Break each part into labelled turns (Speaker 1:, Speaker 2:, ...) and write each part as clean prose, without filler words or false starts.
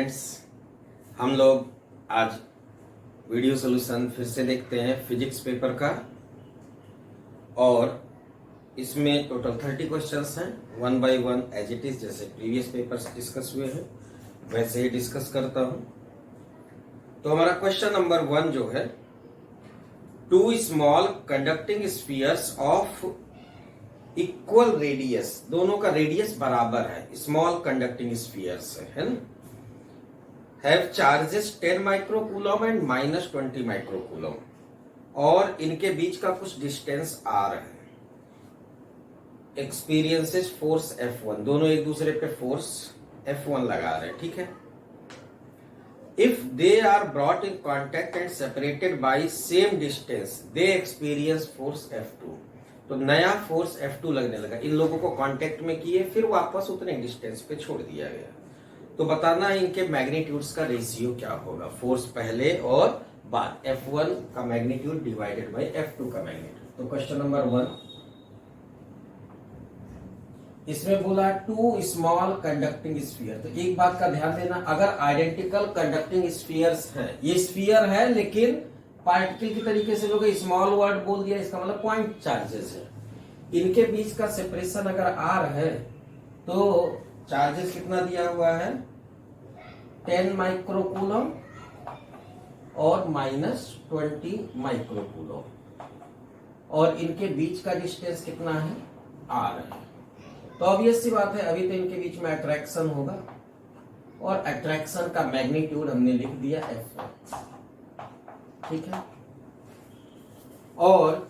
Speaker 1: Friends, हम लोग आज वीडियो सॉल्यूशन फिर से देखते हैं फिजिक्स पेपर का। और इसमें टोटल 30 क्वेश्चंस हैं, 1 बाय 1 एज इट इज, जैसे प्रीवियस पेपर्स डिस्कस हुए हैं वैसे ही डिस्कस करता हूं। तो हमारा क्वेश्चन नंबर 1 जो है, 2 small conducting spheres of equal radius, दोनों का रेडियस बराबर है, स्मॉल कंडक्टिंग स्फीयर्स है ना, have charges 10 microcoulomb and -20 microcoulomb, और इनके बीच का कुछ डिस्टेंस आर है। एक्सपीरियंसेस फोर्स F1, दोनों एक दूसरे पे फोर्स F1 लगा रहे हैं, ठीक है। If they are brought in contact and separated by same distance, they experience force F2। तो नया फोर्स F2 लगने लगा, इन लोगों को कांटेक्ट में किए, फिर वापस उतने डिस्टेंस पे छोड़ दिया गया। तो बताना है इनके मैग्नीट्यूड्स का रेशियो क्या होगा, फोर्स पहले और बाद, F1 का मैग्नीट्यूड डिवाइडेड बाय F2 का मैग्नीट्यूड। तो क्वेश्चन नंबर 1, इसमें बोला 2 स्मॉल कंडक्टिंग स्फीयर। तो एक बात का ध्यान देना, अगर आइडेंटिकल कंडक्टिंग स्फीयर्स हैं, ये स्फीयर है लेकिन पार्टिकल की तरीके से लोग स्मॉल वर्ड बोल दिया, इसका मतलब पॉइंट चार्जेस है, इनके बीच का सेपरेशन अगर आर है तो चार्जेस कितना दिया हुआ है, 10 माइक्रोकूलम और -20 माइक्रोकूलम, और इनके बीच का डिस्टेंस कितना है, आर है। तो ऑब्वियस सी बात है, अभी तो इनके बीच में अट्रैक्शन होगा, और अट्रैक्शन का मैग्नीट्यूड हमने लिख दिया F1, ठीक है। और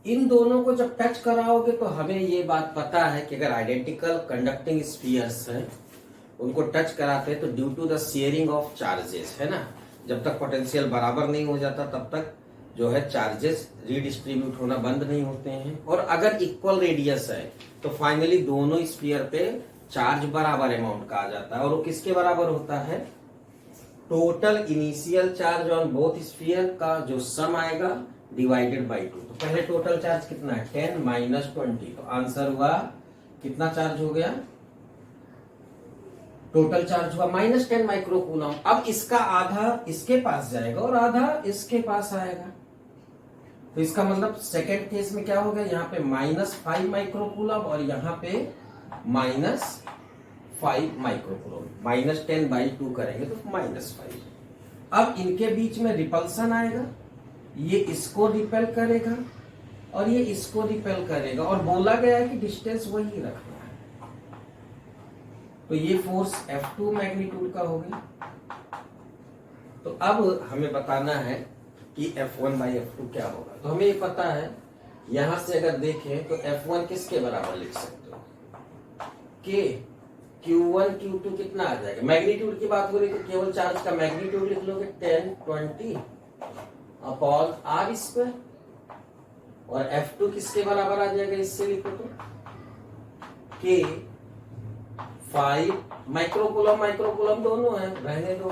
Speaker 1: इन दोनों को जब टच कराओगे तो हमें ये बात पता है कि अगर आइडेंटिकल कंडक्टिंग स्फीयर्स हैं, उनको टच कराते हैं तो due to the sharing of charges, है ना, जब तक पोटेंशियल बराबर नहीं हो जाता तब तक जो है चार्जेस रीडिस्ट्रीब्यूट होना बंद नहीं होते हैं। और अगर इक्वल रेडियस है तो फाइनली दोनों स्फीयर पे चार्ज बराबर अमाउंट का आ जाता है, और वो किसके बराबर होता है, total initial charge on both sphere का जो सम आएगा डिवाइडेड बाय 2। तो पहले टोटल चार्ज कितना है, 10 -20, तो आंसर हुआ कितना चार्ज हो गया, टोटल चार्ज हुआ -10 माइक्रोकूलम। अब इसका आधा इसके पास जाएगा और आधा इसके पास आएगा, तो इसका मतलब सेकेंड केस में क्या हो गया, यहाँ पे -5 माइक्रोकूलम और यहाँ पे -5 माइक्रोकूलम, -10/2 करेंगे तो -5। अब इनके बीच में रिपल्सन आएगा, ये इसको रिपेल करेगा और ये इसको रिपेल करेगा, और बोला गया है कि डिस्टेंस वही रखना है। तो ये फोर्स F2 मैग्नीट्यूड का हो गया। तो अब हमें बताना है कि F1/F2 क्या होगा। तो हमें ये पता है, यहां से अगर देखें तो F1 किसके बराबर लिख सकते हो, K Q1 Q2 कितना आ जाएगा, मैग्नीट्यूड की बात हो रही तो केवल चार्ज का मैग्नीट्यूड लिख लोगे, 10/20 अपॉन R², और F2 किसके बराबर आ जाएगा, इससे लिखो तो K 5 माइक्रोकूलम दोनों है, रहने दो,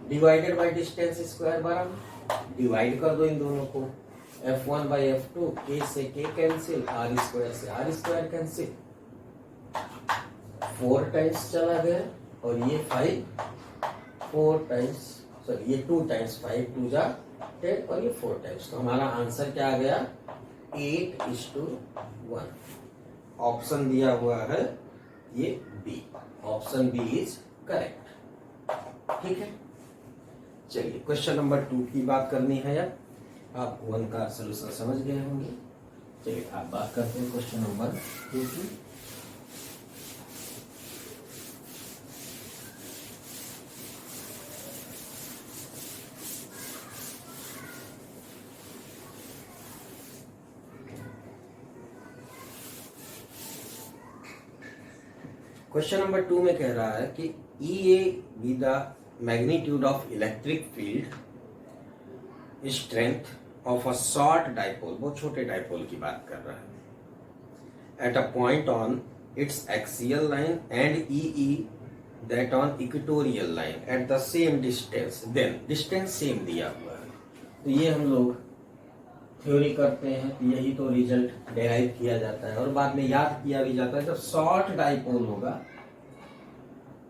Speaker 1: डिवाइडेड बाय डिस्टेंस स्क्वायर बराबर, डिवाइड कर दो इन दोनों को, F1/F2, K से K कैंसिल, R² से R² कैंसिल, 4 टाइम्स चला गया, और ये 5 4 टाइम्स, सॉरी ये 2 टाइम्स, 5 2 जा 10, और ये 4 टाइम्स। तो हमारा आंसर क्या आ गया, 8:1। ऑप्शन दिया हुआ है ये B, option B is correct, ठीक है। चलिए क्वेश्चन नंबर 2 की बात करनी है, यार आप 1 का सोल्यूशन समझ गए होंगे। चलिए आप बात करते हैं क्वेश्चन नंबर 2 की। क्वेश्चन नंबर 2 में कह रहा है कि EA be the magnitude of electric field strength of a short dipole, बहुत छोटे डाइपोल की बात कर रहा है, at a point on its axial line and EE that on equatorial line at the same distance, then distance same दिया हुआ है। तो ये हम लोग थ्योरी करते हैं, तो यही तो रिजल्ट डेराइव किया जाता है और बाद में याद किया भी जाता है। जब शॉर्ट डाइपोल होगा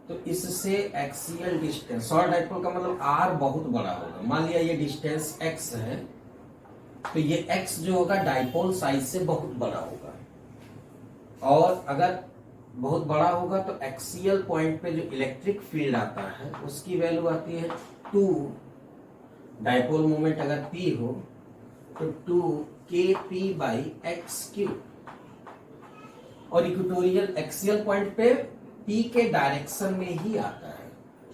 Speaker 1: तो इससे एक्सियल डिस्टेंस, शॉर्ट डाइपोल का मतलब आर बहुत बड़ा होगा। मान लिया ये डिस्टेंस एक्स है, तो ये एक्स जो होगा डाइपोल साइज से बहुत बड़ा होगा, और अगर बहुत बड़ा होगा तो एक्सियल पॉइंट पे जो इलेक्ट्रिक फील्ड आता है उसकी वैल्यू आती है 2। डाइपोल मोमेंट अगर P हो तो 2kp/x³, और इक्वेटोरियल एक्सियल पॉइंट पे P के डायरेक्शन में ही आता है,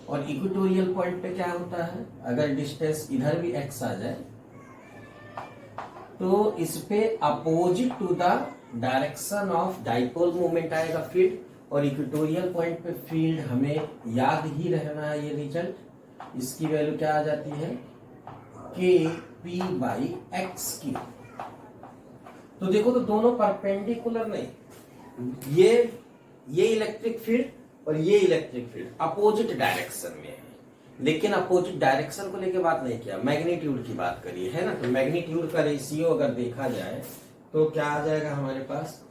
Speaker 1: और इक्वेटोरियल पॉइंट पे क्या होता है, अगर डिस्टेंस इधर भी x आ जाए तो इस पे opposite to the direction of dipole moment आएगा फील्ड, और इक्वेटोरियल पॉइंट पे फील्ड हमें याद ही रहना है ये रिजल्ट, इसकी वैल्यू क्या आ जाती है kp/x³। तो देखो तो दोनों परपेंडिकुलर नहीं, ये इलेक्ट्रिक फील्ड और ये इलेक्ट्रिक फील्ड अपोजिट डायरेक्शन में है, लेकिन अपोजिट डायरेक्शन को लेके बात नहीं किया, मैग्नीट्यूड की बात करी है ना। तो मैग्नीट्यूड का रेशियो अगर देखा जाए तो क्या आ जाएगा हमारे पास,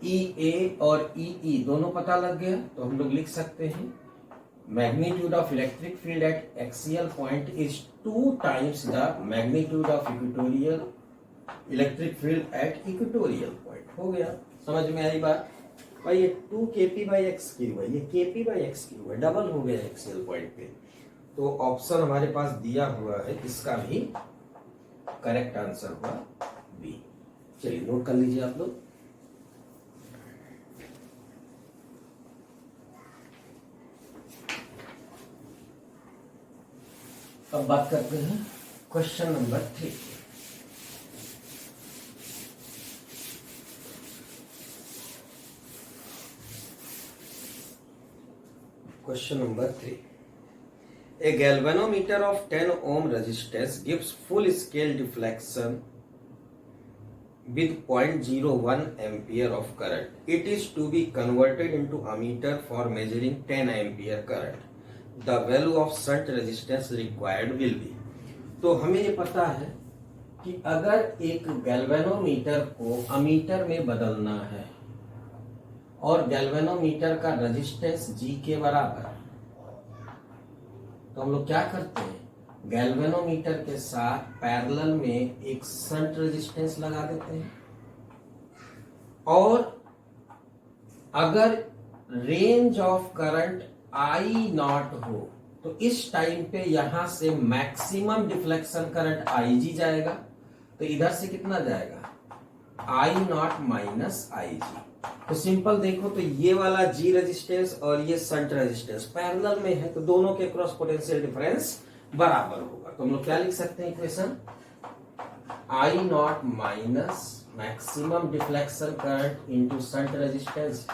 Speaker 1: EA और EE दोनों पता लग गया, तो हम लोग लिख सकते हैं magnitude of electric field at axial point is 2 times the magnitude of equatorial electric field at equatorial point. हो गया, समझ में आई बात भाई। ये 2kp/x³ है, ये kp/x³ है, डबल हो गया एक्सियल पॉइंट पे। तो ऑप्शन हमारे पास दिया हुआ है, इसका भी करेक्ट आंसर हुआ बी। चलिए नोट कर लीजिए आप लोग। अब बात करते हैं question number 3। Question number 3, a galvanometer of 10 ohm resistance gives full scale deflection with 0.01 ampere of current. It is to be converted into ammeter for measuring 10 ampere current. The value of shunt resistance required will be। तो हमें ये पता है कि अगर एक galvanometer को ammeter में बदलना है और गैल्वेनोमीटर का रेजिस्टेंस G के बराबर है, तो हम लोग क्या करते हैं, गैल्वेनोमीटर के साथ पैरेलल में एक शंट रेजिस्टेंस लगा देते हैं, और अगर रेंज ऑफ करंट I0 हो तो इस टाइम पे यहां से मैक्सिमम डिफ्लेक्शन करंट IG जाएगा, तो इधर से कितना जाएगा I0 - IG। तो सिंपल देखो तो ये वाला G रेजिस्टेंस और ये शंट रेजिस्टेंस पैरेलल में है, तो दोनों के क्रॉस पोटेंशियल डिफरेंस बराबर होगा। तो हम लोग क्या लिख सकते हैं equation, I0 minus maximum deflection current into shunt resistance,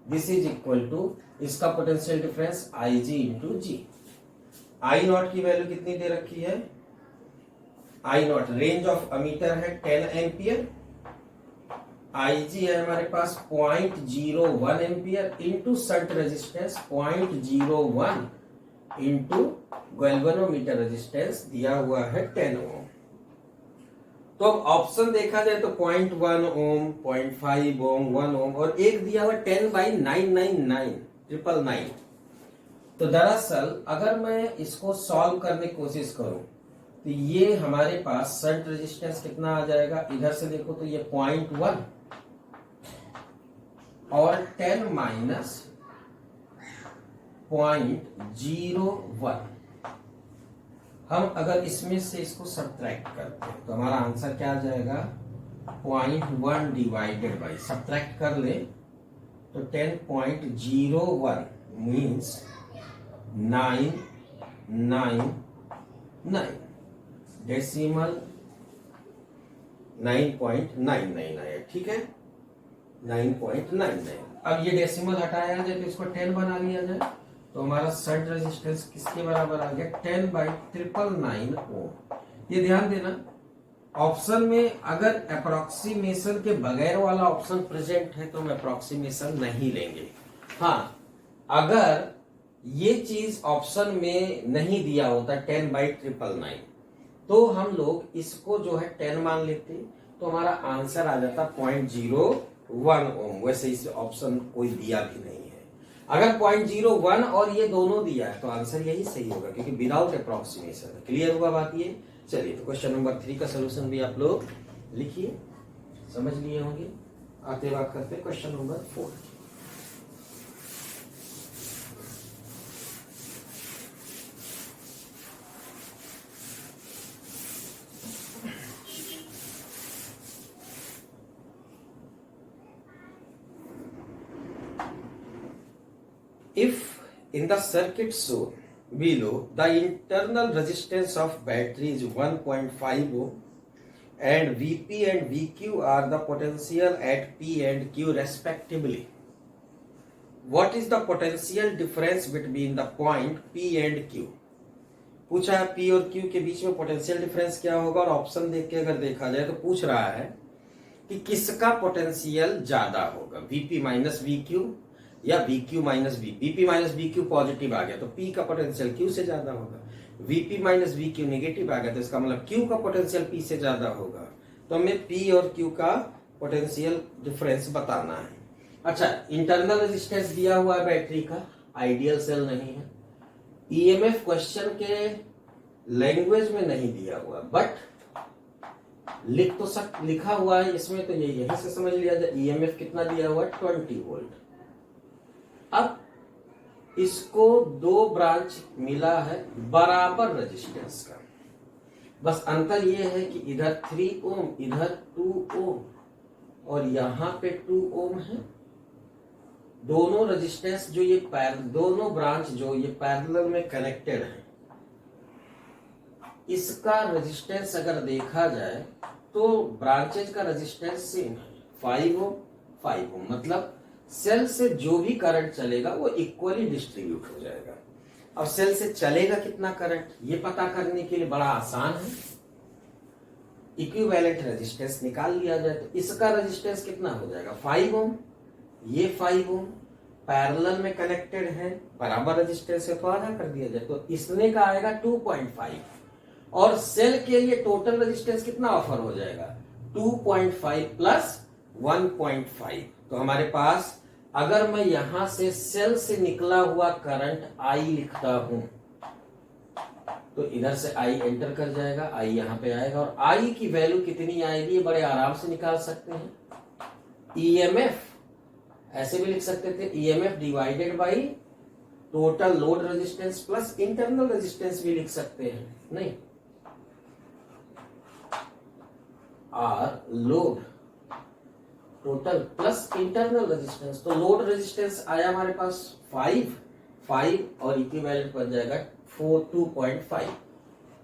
Speaker 1: this is equal to इसका potential difference IG into G। I0 की वैल्यू कितनी दे रखी है, I0 रेंज ऑफ अमीटर है 10 एम्पियर, IG है हमारे पास 0.01 ampere into shunt resistance 0.01 into galvanometer resistance दिया हुआ है 10 ओम। तो अब ऑप्शन देखा जाए तो 0.1 ओम, 0.5 ओम, 1 ओम, और एक दिया हुआ 10/999 तो दरअसल अगर मैं इसको सॉल्व करने की कोशिश करूं तो ये हमारे पास शंट रेजिस्टेंस कितना आ जाएगा, इधर से देखो तो ये 0.1 और 10 - 0.01। हम अगर इसमें से इसको सब्ट्रैक्ट करते हैं तो हमारा आंसर क्या आ जाएगा, 0.1 डिवाइडेड बाई, सब्ट्रैक्ट कर ले तो 10.01 मीन्स 999, डेसिमल 9.99 आया, ठीक है 9.99। अब ये डेसिमल हटाया जाए तो इसको 10 बना लिया जाए, तो हमारा शंट रेजिस्टेंस किसके बराबर आ गया, 10/999 ओम। ये ध्यान देना, ऑप्शन में अगर अप्रोक्सीमेशन के बगैर वाला ऑप्शन प्रेजेंट है तो हम अप्रोक्सीमेशन नहीं लेंगे। हाँ, अगर ये चीज ऑप्शन में नहीं दिया होता 10/999 तो हम लोग इसको जो है 10 मान लेते, तो हमारा आंसर आ जाता 0.01 ओम। वैसे इस ऑप्शन कोई दिया भी नहीं है, अगर 0.01 और ये दोनों दिया है तो आंसर यही सही होगा, क्योंकि विदाउट अप्रोक्सीमेशन। क्लियर हुआ बात ये? चलिए, तो क्वेश्चन नंबर 3 का सोल्यूशन भी आप लोग लिखिए, समझ लिए होंगे। आते बात करते हैं question number 4। If in the circuit shown below the internal resistance of battery is 1.5 ohm and Vp and Vq are the potential at P and Q respectively, what is the potential difference between the point P and Q? पूछा है P और Q के बीच में potential difference क्या होगा, और option देख के अगर देखा जाए तो पूछ रहा है कि किसका पोटेंशियल ज्यादा होगा, Vp माइनस Vq या Vq minus V। Vp minus Vq positive आ गया तो P का पोटेंशियल Q से ज्यादा होगा। Vp माइनस Vq नेगेटिव आ गया तो इसका मतलब Q का पोटेंशियल P से ज्यादा होगा। तो हमें P और Q का पोटेंशियल डिफरेंस बताना है। अच्छा, इंटरनल रेजिस्टेंस दिया हुआ है बैटरी का, आइडियल सेल नहीं है। ईएमएफ क्वेश्चन के लैंग्वेज में नहीं दिया हुआ, बट लिखा हुआ है इसमें, तो ये यहीं से समझ लिया जाए। ईएमएफ कितना दिया हुआ है, 20 वोल्ट। अब इसको 2 ब्रांच मिला है बराबर रेजिस्टेंस का, बस अंतर ये है कि इधर 3 ओम, इधर 2 ओम, और यहां पे 2 ओम है। दोनों रेजिस्टेंस जो ये दोनों ब्रांच जो ये पैरेलल में कनेक्टेड है, इसका रेजिस्टेंस अगर देखा जाए तो ब्रांचेज का रेजिस्टेंस सेम है, 5 ओम 5 ओम। मतलब सेल से जो भी करंट चलेगा वो इक्वली डिस्ट्रीब्यूट हो जाएगा। अब सेल से चलेगा कितना करंट, ये पता करने के लिए बड़ा आसान है, इक्विवेलेंट रेजिस्टेंस निकाल लिया जाए तो इसका रेजिस्टेंस कितना हो जाएगा, 5 ओम। ये 5 ओम पैरेलल में कनेक्टेड है, बराबर रेजिस्टेंस है तो आधा कर दिया जाए तो इसने का आएगा 2.5, और सेल के लिए टोटल रेजिस्टेंस कितना ऑफर हो जाएगा, 2.5 प्लस 1.5। तो हमारे पास, अगर मैं यहां से सेल से निकला हुआ करंट I लिखता हूं तो इधर से I एंटर कर जाएगा, I यहां पे आएगा, और I की वैल्यू कितनी आएगी बड़े आराम से निकाल सकते हैं। EMF ऐसे भी लिख सकते थे, EMF divided by total load resistance plus internal resistance भी लिख सकते हैं, नहीं, R load total plus internal resistance. तो लोड रेजिस्टेंस आया हमारे पास 5 और इक्विवेलेंट बन जाएगा 2.5,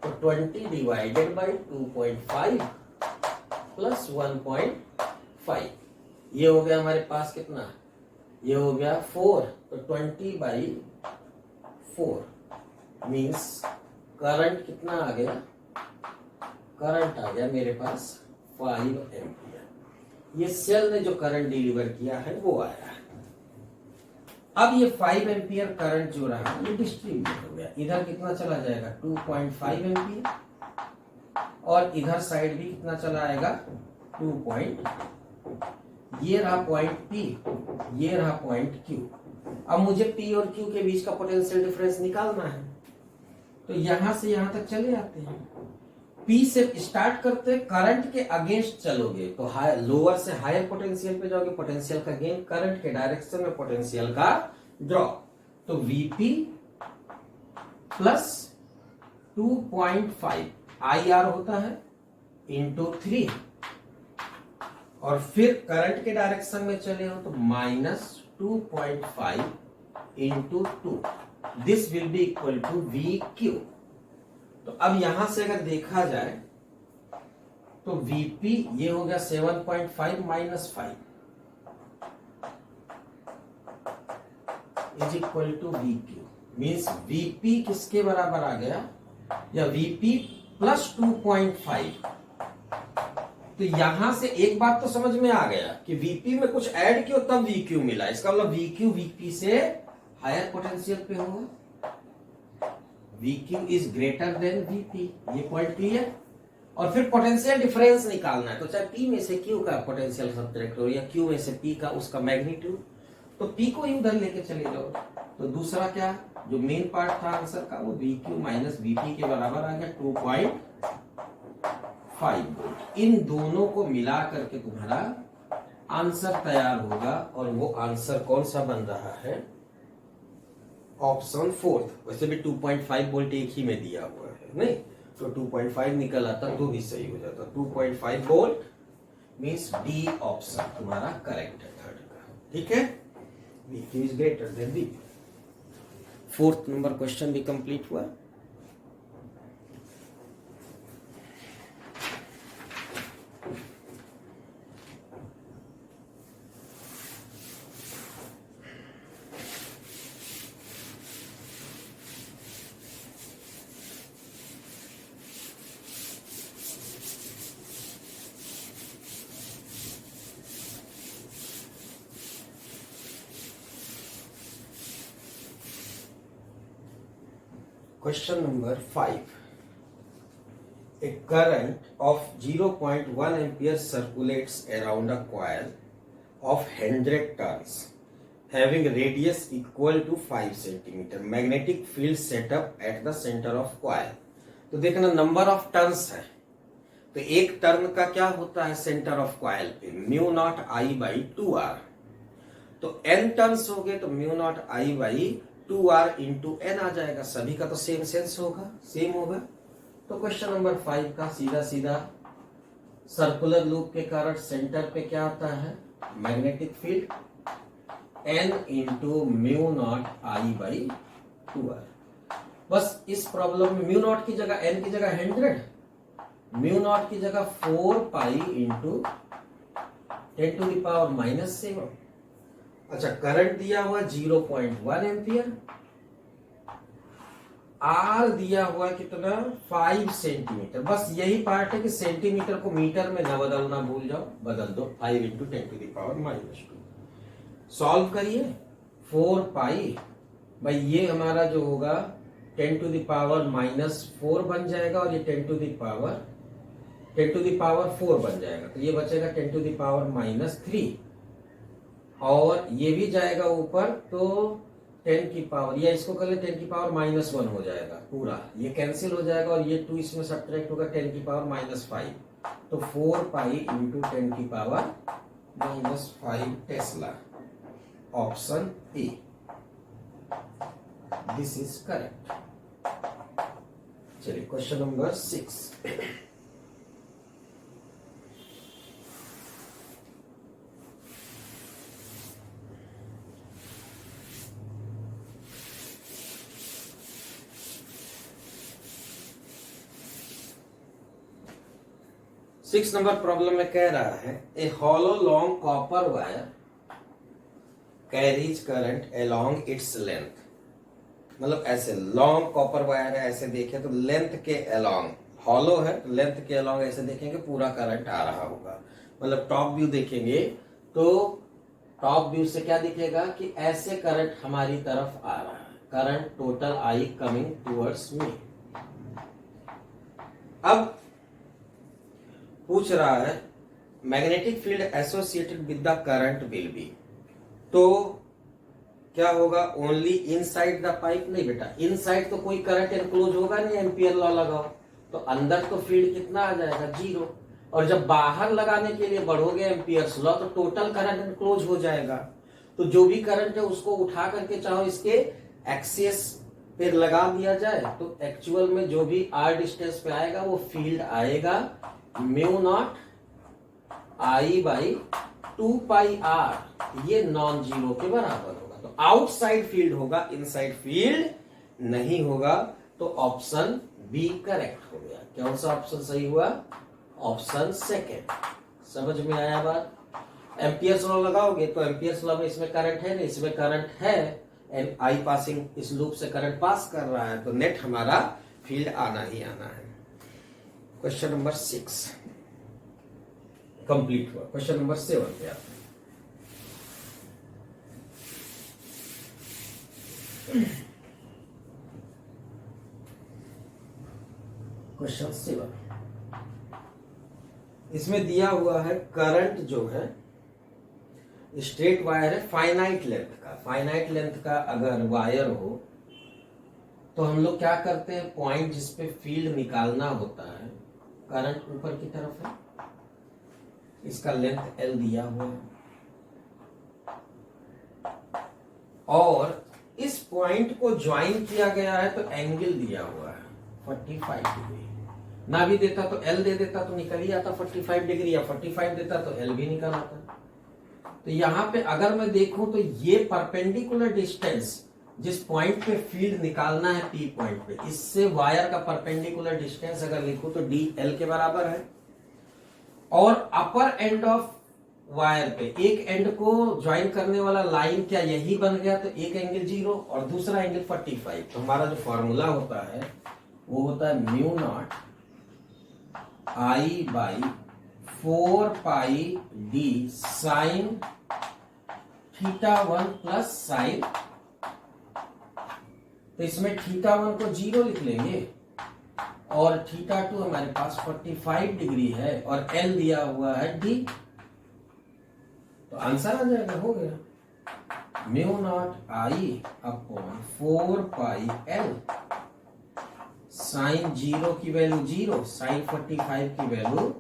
Speaker 1: तो 20 डिवाइडेड बाई 2.5 प्लस 1.5, ये हो गया हमारे पास कितना, ये हो गया 4, तो 20 बाई 4 मीन्स करंट कितना आ गया, करंट आ गया मेरे पास 5 एम्पियर। ये सेल ने जो करंट डिलीवर किया है वो आया है। अब ये 5 एम्पियर करंट जो रहा ये डिस्ट्रीब्यूट हो गया, इधर कितना चला जाएगा 2.5 एम्पियर, और इधर साइड भी कितना चला आएगा 2. ये रहा पॉइंट P, ये रहा पॉइंट Q। अब मुझे P और Q के बीच का पोटेंशियल डिफरेंस निकालना है, तो यहां से यहां तक चले आते हैं। P से स्टार्ट करते, करंट के अगेंस्ट चलोगे तो लोअर से हायर पोटेंशियल पे जाओगे, पोटेंशियल का गेन, करंट के डायरेक्शन में पोटेंशियल का ड्रॉप। तो Vp प्लस 2.5 IR होता है इंटू 3, और फिर करंट के डायरेक्शन में चले हो तो -2.5 into 2, this will be equal to Vq। तो अब यहां से अगर देखा जाए तो Vp ये हो गया 7.5 minus 5 is equal to Vq, means Vp किसके बराबर आ गया, या Vp प्लस 2.5। तो यहां से एक बात तो समझ में आ गया कि Vp में कुछ ऐड किया तब Vq मिला, इसका मतलब Vq Vp से हायर पोटेंशियल पे होगा, Vq is greater then Vp, ये पॉइंट क्लियर। और फिर पोटेंशियल डिफरेंस निकालना है, तो चाहे P में से Q का पोटेंशियल सब्ट्रैक्ट हो या Q में से P का उसका मैग्नीट्यूड, तो पी को ही उधर लेके चले जाओ। तो दूसरा क्या, जो मेन पार्ट था आंसर का, वो वी क्यू माइनस वीपी के बराबर आ गया 2.5 वोल्ट। इन दोनों को मिला करके तुम्हारा आंसर तैयार होगा, और वो आंसर कौन सा बन रहा है, ऑप्शन फोर्थ। वैसे भी 2.5 वोल्ट एक ही में दिया हुआ है, नहीं तो 2.5 निकल आता तो भी सही हो जाता। 2.5 वोल्ट मींस डी ऑप्शन तुम्हारा करेक्ट है थर्ड का। ठीक है, VQ is greater then VP। Fourth number question भी कंप्लीट हुआ। Question number 5. A current of 0.1 ampere circulates around a coil of 100 turns having radius equal to 5 centimeter. Magnetic field set up at the center of coil. तो देखना number of turns है, तो एक turn का क्या होता है सेंटर ऑफ कॉइल पे, mu naught I by 2r। तो n टर्न्स हो गए तो mu naught I by 2r into N आ जाएगा। सभी का तो सेम सेंस होगा, सेम होगा। तो क्वेश्चन नंबर 5 का सीधा सीधा सर्कुलर लूप के कारण सेंटर पे क्या आता है, magnetic field n into mu naught I by 2r। बस इस प्रॉब्लम में म्यू नॉट की जगह n की जगह 100, म्यू नॉट की जगह 4 pi into 10 to the power -7। अच्छा, करंट दिया हुआ 0.1 एम्पियर, आर दिया हुआ कितना 5 सेंटीमीटर। बस यही पार्ट है कि सेंटीमीटर को मीटर में न बदलना भूल जाओ, बदल दो 5 into 10 to the power -2। Solve करिए 4 पाई भाई, ये हमारा जो होगा 10 टू द पावर -4 बन जाएगा, और ये 10 टू द पावर 4 बन जाएगा। तो ये बचेगा 10 टू द पावर -3, और ये भी जाएगा ऊपर तो 10 की पावर, या इसको कर ले 10 की पावर -1 हो जाएगा पूरा, ये कैंसिल हो जाएगा, और ये 2 इसमें सब्ट्रैक्ट होगा 10 की पावर -5। तो 4 पाई इंटू 10 की power -5 tesla, option A, this is correct. चलिए question number 6। Six number problem में कह रहा है a hollow long copper wire carries current along its length. मतलब ऐसे लॉन्ग कॉपर वायर है, ऐसे देखें तो लेंथ के अलोंग, हॉलो है तो लेंथ के अलोंग ऐसे देखेंगे पूरा करंट आ रहा होगा। मतलब टॉप व्यू देखेंगे तो टॉप व्यू से क्या दिखेगा कि ऐसे करंट हमारी तरफ आ रहा है, current total I coming towards me. अब पूछ रहा है magnetic field associated with the current will be, तो क्या होगा, ओनली इनसाइड द पाइप। नहीं बेटा, इनसाइड तो कोई करंट एनक्लोज होगा नहीं, एम्पियर लॉ लगाओ तो अंदर तो फील्ड कितना आ जाएगा 0, और जब बाहर लगाने के लिए बढ़ोगे एम्पियर्स लॉ तो टोटल करंट एनक्लोज हो जाएगा। तो जो भी करंट है उसको उठा करके चाहो इसके एक्सिस पे लगा दिया जाए, तो एक्चुअल में जो भी r डिस्टेंस पे आएगा वो फील्ड आएगा mu naught I by 2 pi r, ये नॉन जीरो के बराबर होगा। तो आउटसाइड फील्ड होगा, इनसाइड फील्ड नहीं होगा। तो ऑप्शन बी करेक्ट हो गया। कौन सा ऑप्शन सही हुआ, ऑप्शन सेकेंड। समझ में आया बात। एम्पियर्स लॉ लगाओगे तो एम्पियर्स लॉ में इसमें करंट है नहीं, इसमें करंट है, एंड आई पासिंग, इस लूप से करंट पास कर रहा है, तो नेट हमारा फील्ड आना ही आना है। क्वेश्चन नंबर 6 कंप्लीट हुआ। क्वेश्चन नंबर 7 पे आते हैं। क्वेश्चन 7, इसमें दिया हुआ है करंट जो है स्ट्रेट वायर है फाइनाइट लेंथ का। फाइनाइट लेंथ का अगर वायर हो तो हम लोग क्या करते हैं, पॉइंट जिस पे फील्ड निकालना होता है, करंट ऊपर की तरफ है, इसका लेंथ L दिया हुआ है, और इस पॉइंट को ज्वाइन किया गया है तो एंगल दिया हुआ है 45 डिग्री। ना भी देता तो L दे देता तो निकल ही आता 45 डिग्री, या 45 देता तो L भी निकल आता। तो यहां पे अगर मैं देखूं तो ये परपेंडिकुलर डिस्टेंस जिस पॉइंट पे फील्ड निकालना है P पॉइंट पे, इससे वायर का परपेंडिकुलर डिस्टेंस अगर लिखूं तो DL के बराबर है। और अपर एंड ऑफ वायर पे एक एंड को ज्वाइन करने वाला लाइन क्या यही बन गया, तो एक एंगल 0 और दूसरा एंगल 45। तो हमारा जो फॉर्मूला होता है वो होता है mu naught I by 4 pi D sine θ1 plus sine, तो इसमें θ1 को 0 लिख लेंगे और θ2 हमारे पास 45 डिग्री है और L दिया हुआ है D, तो आंसर आ जाएगा, हो गया mu naught I upon 4 pi L sine 0 की वैल्यू 0, साइन 45 की वैल्यू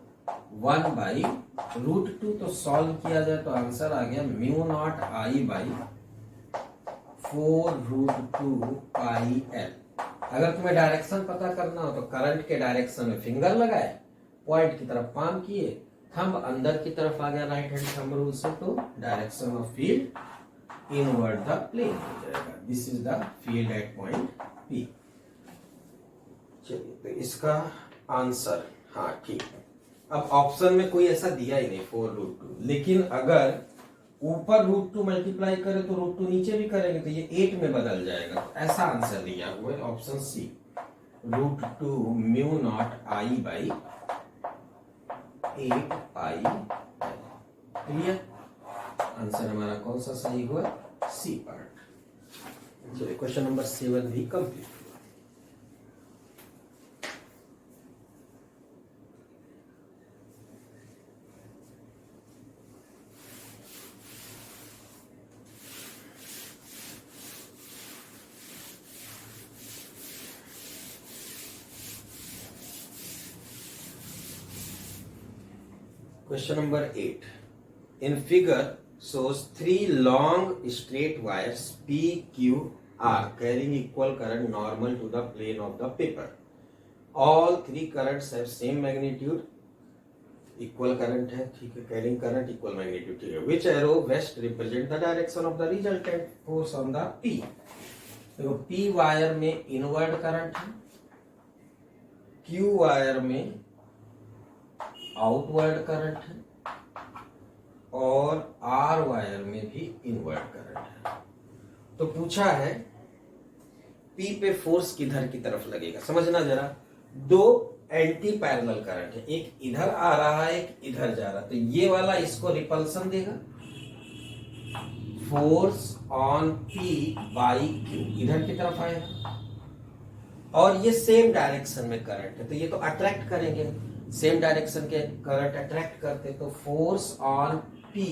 Speaker 1: 1 बाई √2। तो सॉल्व किया जाए तो आंसर आ गया mu naught I by 4√2 pi L। अगर तुम्हें डायरेक्शन पता करना हो तो करंट के डायरेक्शन में फिंगर लगाए, पॉइंट की तरफ पाम किए, थंब अंदर की तरफ आ गया राइट हैंड थंब रूल से, तो direction of field inward the plane हो जाएगा। This is the field at point P। चलिए, तो इसका आंसर, हाँ ठीक है। अब ऑप्शन में कोई ऐसा दिया ही नहीं 4√2, लेकिन अगर ऊपर √2 मल्टीप्लाई करें तो √2 नीचे भी करेंगे तो ये 8 में बदल जाएगा, तो ऐसा आंसर दिया हुआ है option C, √2 mu naught I by 8 pi. Clear, answer हमारा कौन सा सही हुआ, सी पार्ट। चलिए, क्वेश्चन नंबर 7 भी complete. Question number 8. In figure shows 3 long straight wires P, Q, R carrying equal current normal to the plane of the paper. All 3 currents have same magnitude. Equal current है, ठीक है, carrying current equal magnitude, ठीक है। Which arrow west represent the direction of the resultant force on the P? देखो P wire में inward current है, Q wire में outward current है, और R वायर में भी इनवर्ड करंट है। तो पूछा है P पे फोर्स किधर की तरफ लगेगा। समझना जरा, दो एंटी पैरेलल करंट है, एक इधर आ रहा है, एक इधर जा रहा है, तो ये वाला इसको रिपल्सन देगा, force on P by Q इधर की तरफ आएगा, और ये सेम डायरेक्शन में करंट है तो ये तो अट्रैक्ट करेंगे, सेम डायरेक्शन के करंट अट्रैक्ट करते, तो force on P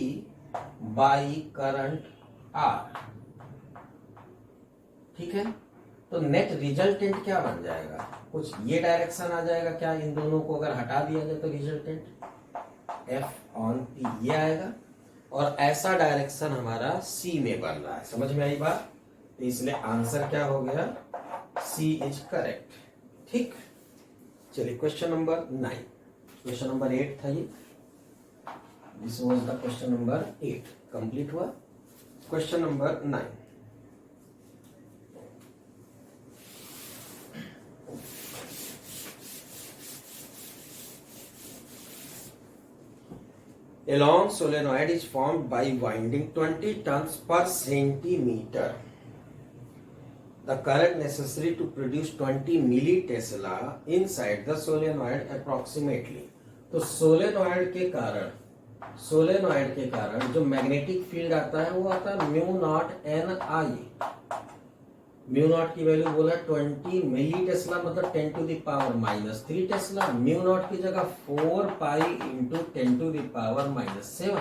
Speaker 1: by current R। ठीक है, तो नेट रिजल्टेंट क्या बन जाएगा, कुछ ये डायरेक्शन आ जाएगा क्या, इन दोनों को अगर हटा दिया जाए तो रिजल्टेंट F ऑन P ये आएगा, और ऐसा डायरेक्शन हमारा C में बन रहा है। समझ में आई बात, तो इसलिए आंसर क्या हो गया, C इज करेक्ट। ठीक, चलिए क्वेश्चन नंबर 9। क्वेश्चन नंबर 8 था ये, this was the question number 8, complete हुआ। Question number 9, a long solenoid is formed by winding 20 turns per centimeter. The current necessary to produce 20 millitesla inside the solenoid approximately. तो solenoid के कारण जो magnetic field आता है वो आता है mu naught NI। Mu naught की वैल्यू बोला 20 मिली टेस्ला, मतलब 10 to the power -3 tesla. Mu naught की जगह 4 pi into 10 to the power -7,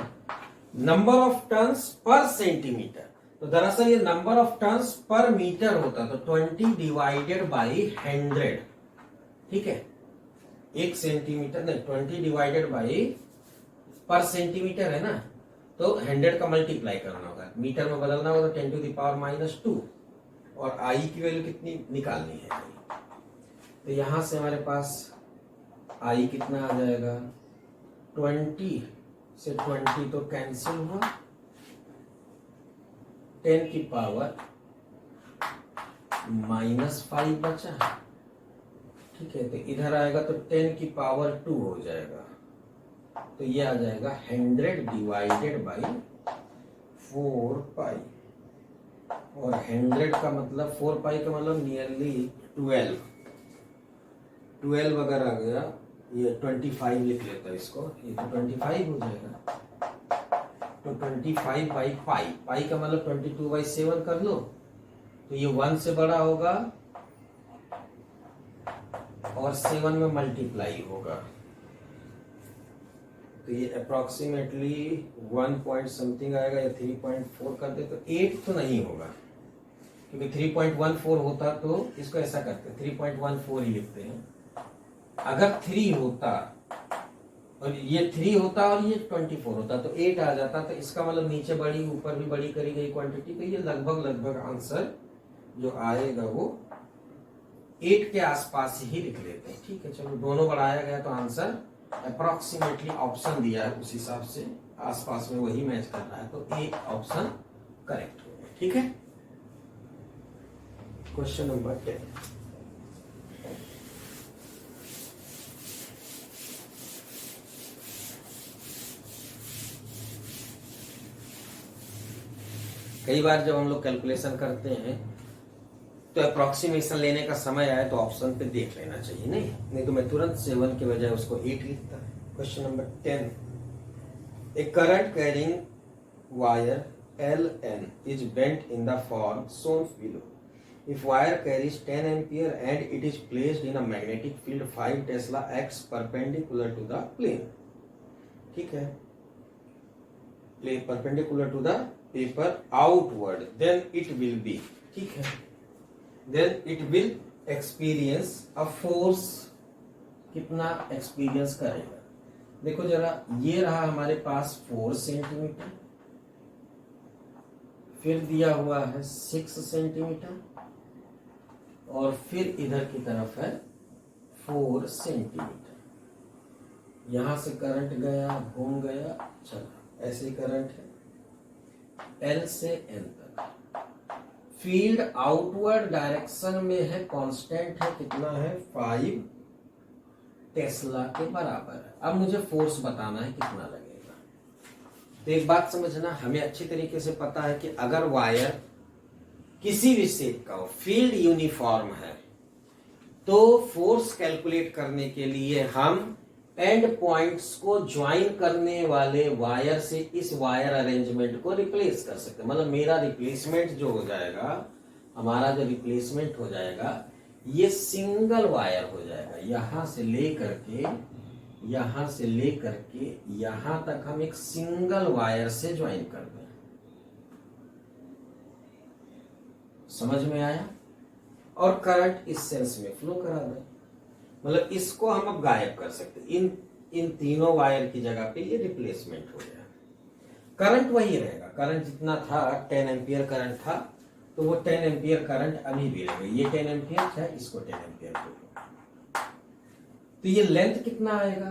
Speaker 1: number of turns per centimetre, तो दरअसल ये number of turns per metre होता, तो 20 डिवाइडेड बाई 100, ठीक है, 1 सेंटीमीटर नहीं, 20 डिवाइडेड बाई पर सेंटीमीटर है ना, तो 100 का मल्टीप्लाई करना होगा, मीटर में बदलना होगा, 10 टू द पावर -2, और आई की वैल्यू कितनी निकालनी है, तो यहां से हमारे पास आई कितना आ जाएगा, 20 से 20 तो कैंसिल हुआ, 10 की पावर -5 बचा, ठीक है, तो इधर आएगा तो 10 की पावर 2 हो जाएगा, तो ये आ जाएगा 100 डिवाइडेड बाई 4 पाई, और 100 का मतलब 4 पाई का मतलब नियरली 12 अगर आ गया, ये 25 लिख लेता है इसको, ये तो 25 हो जाएगा, तो 25 बाई पाई, पाई का मतलब 22/7 कर लो, तो ये 1 से बड़ा होगा और 7 में मल्टीप्लाई होगा, तो ये अप्रोक्सीमेटली 1 पॉइंट समथिंग आएगा, या 3.4 कर दे तो 8 तो नहीं होगा, क्योंकि 3.14 होता तो इसको ऐसा करते 3.14 ही लिखते हैं, अगर 3 होता और ये 3 होता और ये 24 होता तो 8 आ जाता, तो इसका मतलब नीचे बड़ी ऊपर भी बड़ी करी गई क्वांटिटी, तो ये लगभग आंसर जो आएगा वो 8 के आसपास ही लिख लेते हैं, ठीक है, चलो दोनों बढ़ाया गया तो आंसर अप्रोक्सीमेटली ऑप्शन दिया है उस हिसाब से आसपास में वही मैच कर रहा है, तो ए ऑप्शन करेक्ट हो गया, ठीक है। क्वेश्चन नंबर 10, कई बार जब हम लोग कैलकुलेशन करते हैं तो अप्रोक्सीमेशन लेने का समय आए तो ऑप्शन पे देख लेना चाहिए, नहीं तो मैं तुरंत 7 के बजाय उसको 8 लिखता। Question number 10, A current carrying wire LN is bent in the form shown below. If wire carries 10 ampere and it is placed in a magnetic field 5 Tesla x perpendicular to the plane, ठीक है, perpendicular to the paper outward, then it will be, ठीक है, then it will experience a force, कितना experience करेगा, देखो जरा, ये रहा हमारे पास 4 सेंटीमीटर, फिर दिया हुआ है 6 सेंटीमीटर, और फिर इधर की तरफ है 4 सेंटीमीटर, यहां से करंट गया, घूम गया, चला, ऐसे ही करंट है L से N तक, फील्ड आउटवर्ड डायरेक्शन में है, कांस्टेंट है, कितना है, 5 टेस्ला के बराबर है। अब मुझे फोर्स बताना है कितना लगेगा, तो एक बात समझना, हमें अच्छी तरीके से पता है कि अगर वायर किसी भी शेप का हो, फील्ड यूनिफॉर्म है, तो फोर्स कैलकुलेट करने के लिए हम एंड पॉइंट्स को ज्वाइन करने वाले वायर से इस वायर अरेंजमेंट को रिप्लेस कर सकते हैं, मतलब मेरा रिप्लेसमेंट जो हो जाएगा, हमारा जो रिप्लेसमेंट हो जाएगा, ये सिंगल वायर हो जाएगा, यहां से लेकर के यहां तक हम एक सिंगल वायर से ज्वाइन कर दें, समझ में आया, और करंट इस सेंस में फ्लो करा दें, मतलब इसको हम अब गायब कर सकते, इन तीनों वायर की जगह पे ये रिप्लेसमेंट हो गया, करंट वही रहेगा, करंट जितना था 10 एम्पियर करंट था, तो वो 10 एम्पियर करंट अभी भी रहेगा, ये 10 एम्पियर है, इसको 10 एम्पियर कर लो, तो ये लेंथ कितना आएगा,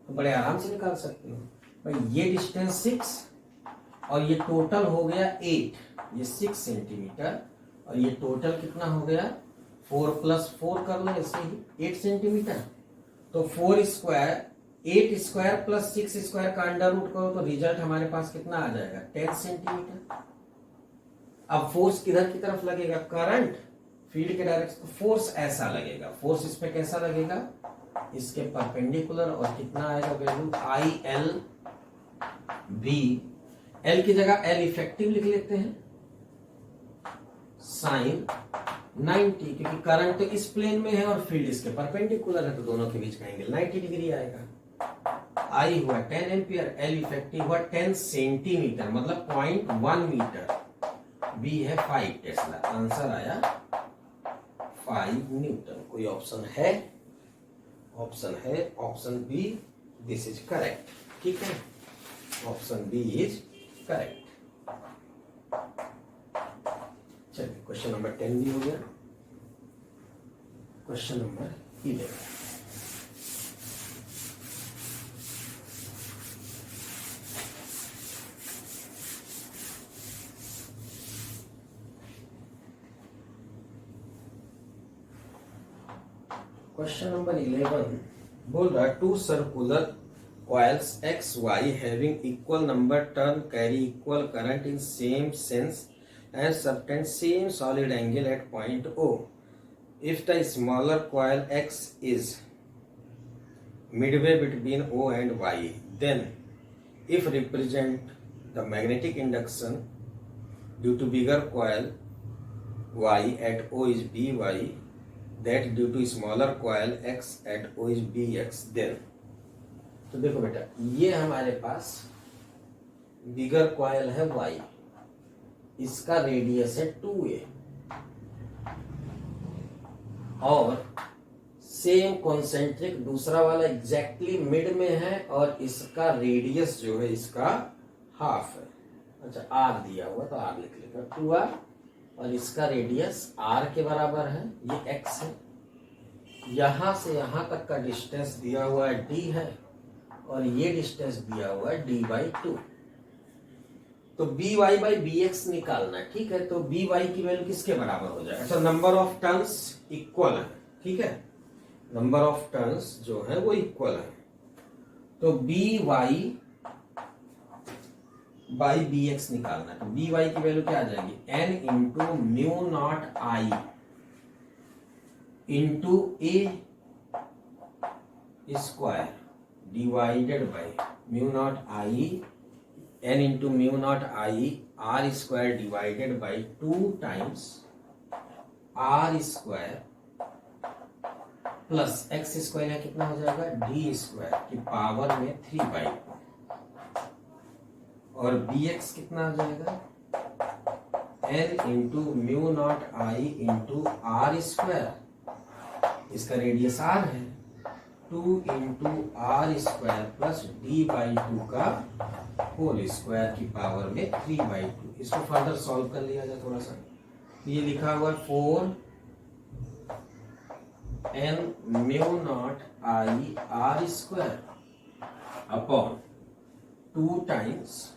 Speaker 1: तो बड़े आराम से निकाल सकते हो भाई, ये डिस्टेंस 6 और ये टोटल हो गया 8, ये 6 सेंटीमीटर, और ये टोटल कितना हो गया, 4 + 4 कर लो ऐसे ही 8 सेंटीमीटर, तो 4 स्क्वायर 8 स्क्वायर प्लस 6 स्क्वायर का अंडर रूट करो तो रिजल्ट हमारे पास कितना आ जाएगा, 10 सेंटीमीटर। अब फोर्स किधर की तरफ लगेगा, करंट फील्ड के डायरेक्शन, फोर्स ऐसा लगेगा, फोर्स इस पे कैसा लगेगा, इसके परपेंडिकुलर, और कितना आएगा वैल्यू IL भी, L की जगह L इफेक्टिव लिख लेते हैं, sin 90, क्योंकि करंट तो इस प्लेन में है और फील्ड इसके परपेंडिकुलर है, तो दोनों के बीच का एंगल 90 डिग्री आएगा। आई हुआ 10 एम्पियर, एल इफेक्टिव हुआ 10 सेंटीमीटर मतलब 0.1 मीटर, बी है 5 टेस्ला। आंसर आया 5 न्यूटन। कोई ऑप्शन है? ऑप्शन है option B, this is correct. ठीक है, ऑप्शन बी इज करेक्ट। चलिए क्वेश्चन नंबर 10 भी हो गया। क्वेश्चन नंबर 11, क्वेश्चन नंबर 11 बोल रहा है two circular coils XY having equal number turn carry equal current in same sense and subtend same solid angle at point O. If the smaller coil X is midway between O and Y, then if represent the magnetic induction due to bigger coil Y at O is By, that due to smaller coil X at O is Bx, then तो देखो बेटा, ये हमारे पास बिगर coil है Y, इसका radius है 2a और same concentric दूसरा वाला एग्जैक्टली मिड में है और इसका रेडियस जो है इसका हाफ है। अच्छा, r दिया हुआ तो r लिख लेगा 2r, और इसका रेडियस r के बराबर है, ये x है। यहां से यहां तक का डिस्टेंस दिया हुआ है d है और ये डिस्टेंस दिया हुआ है d/2। तो by बाई bx निकालना है। ठीक है, तो by की वैल्यू किसके बराबर हो जाएगा? अच्छा, नंबर ऑफ टर्न्स इक्वल है। ठीक है, नंबर ऑफ टर्न्स जो है वो इक्वल है, तो by बाई bx निकालना है। तो by की वैल्यू क्या आ जाएगी? n into mu naught I into A square divided by mu naught I n into mu naught I R square divided by 2 times R square plus X square है कितना हो जाएगा? डी स्क्वायर की power में 3/2 और bx कितना हो जाएगा? n into mu naught I into R square, इसका रेडियस r है, 2 into R square plus d/2 का होल स्क्वायर की पावर में 3/2। इसको फर्दर सॉल्व कर लिया जाए थोड़ा सा। ये लिखा हुआ है 4n mu naught I R square upon 2 times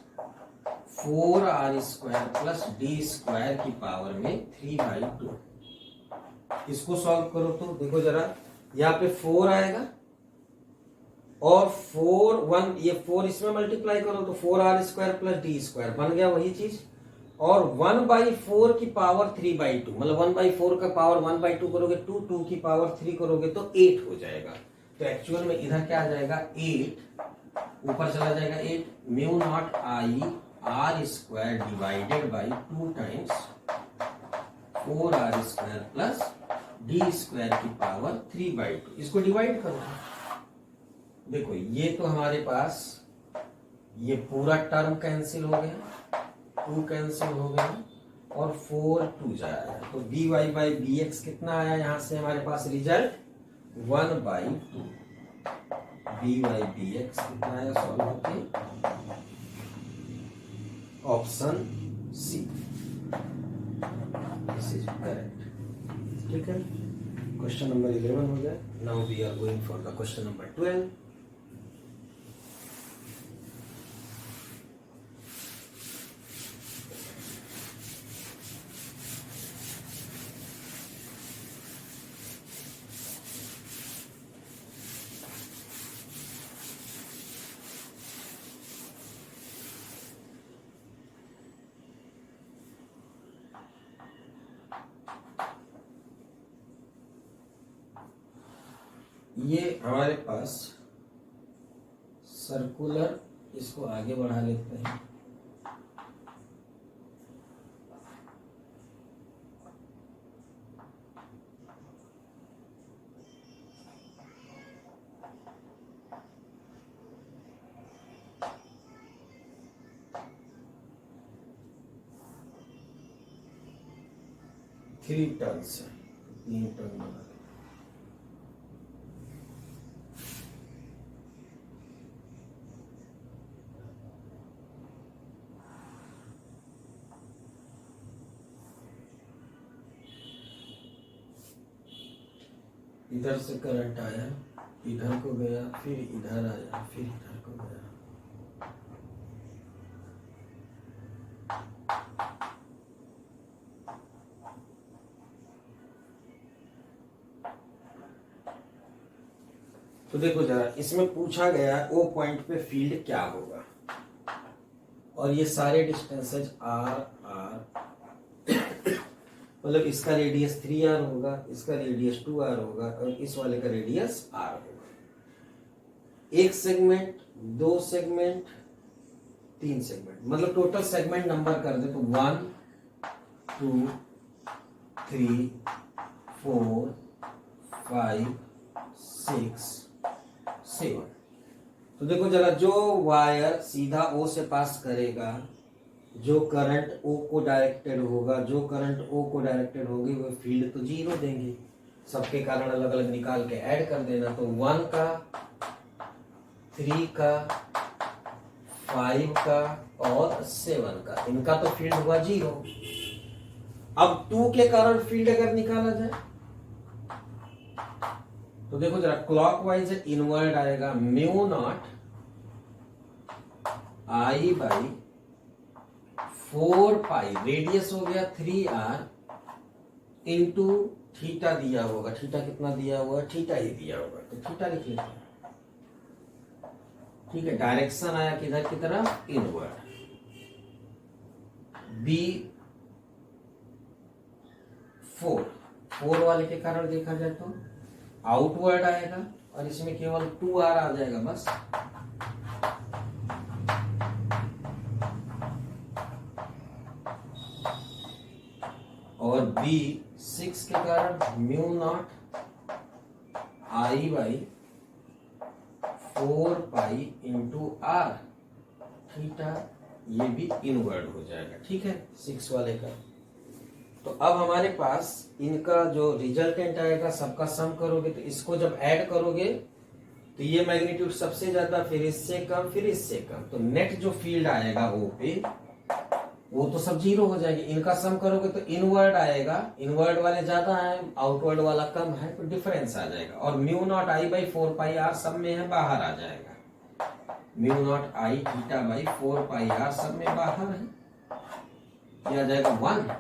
Speaker 1: 4r square plus d square की पावर में 3/2। इसको सॉल्व करो तो देखो जरा, यहाँ पे 4 आएगा और 4 ये 4 इसमें मल्टीप्लाई करो तो 4r square plus D square बन गया वही चीज, और 1/4 की पावर 3/2 मतलब 1/4 का पावर 1/2 करोगे 2 की पावर 3 करोगे तो 8 हो जाएगा। तो एक्चुअल में इधर क्या आ जाएगा? 8 ऊपर चला जाएगा 8 mu naught I R square divided by 2 times 4r square plus D square की पावर 3/2। इसको डिवाइड करो, देखो ये तो हमारे पास ये पूरा टर्म कैंसिल हो गया, 2 कैंसिल हो गया और 4 2 जाएगा, तो by बाई bx कितना आया? यहां से हमारे पास रिजल्ट 1/2। by बाई bx कितना आया सॉल्व होके? Option C, this is correct. ठीक है, क्वेश्चन नंबर 11 हो गया। Now we are going for the question number 12। ये हमारे पास सर्कुलर, इसको आगे बढ़ा लेते हैं। 3 टर्न्स है, 3 टर्न बना। इधर से करंट आया, इधर को गया, फिर इधर आया, फिर इधर को गया। तो देखो जरा, इसमें पूछा गया ओ पॉइंट पे फील्ड क्या होगा, और ये सारे डिस्टेंसेज आर आर, मतलब इसका रेडियस 3r होगा, इसका रेडियस 2r होगा, और इस वाले का रेडियस r होगा। एक सेगमेंट, 2 सेगमेंट, 3 सेगमेंट, मतलब टोटल सेगमेंट नंबर कर दे तो 1 2 3 4 5 6 7। तो देखो जरा, जो वायर सीधा O से पास करेगा, जो करंट O को डायरेक्टेड होगा, जो करंट O को डायरेक्टेड होगी, वो फील्ड तो 0 देंगे। सबके कारण अलग अलग निकाल के ऐड कर देना, तो 1 का, 3 का, 5 का और 7 का, इनका तो फील्ड हुआ 0। अब 2 के कारण फील्ड अगर निकाला जाए तो देखो जरा, क्लॉकवाइज इनवर्ड आएगा, mu naught I by 4 pi, radius हो गया 3r इंटू थीटा दिया होगा, थीटा कितना दिया हुआ है, थीटा ही दिया होगा, तो थीटा लिख लेते हैं। ठीक है, डायरेक्शन आया किधर की तरफ, इनवर्ड। बी 4 वाले के कारण देखा जाए तो आउटवर्ड आएगा, और इसमें केवल 2r आ जाएगा बस। और बी 6 के कारण mu naught I by 4 pi into r, theta, ये भी इनवर्ड हो जाएगा। ठीक है, 6 वाले का। तो अब हमारे पास इनका जो रिजल्टेंट आएगा, सबका सम करोगे तो इसको जब ऐड करोगे तो ये मैग्नीट्यूड सबसे ज्यादा, फिर इससे कम, फिर इससे कम, तो नेट जो फील्ड आएगा O पे, वो तो सब 0 हो जाएगी। इनका सम करोगे तो इनवर्ड आएगा, इनवर्ड वाले ज्यादा है, आउटवर्ड वाला कम है, तो डिफरेंस आ जाएगा। और mu naught I by 4 pi r सब में है, बाहर आ जाएगा। Mu naught I theta by 4 pi r सब में बाहर है, ये आ जाएगा 1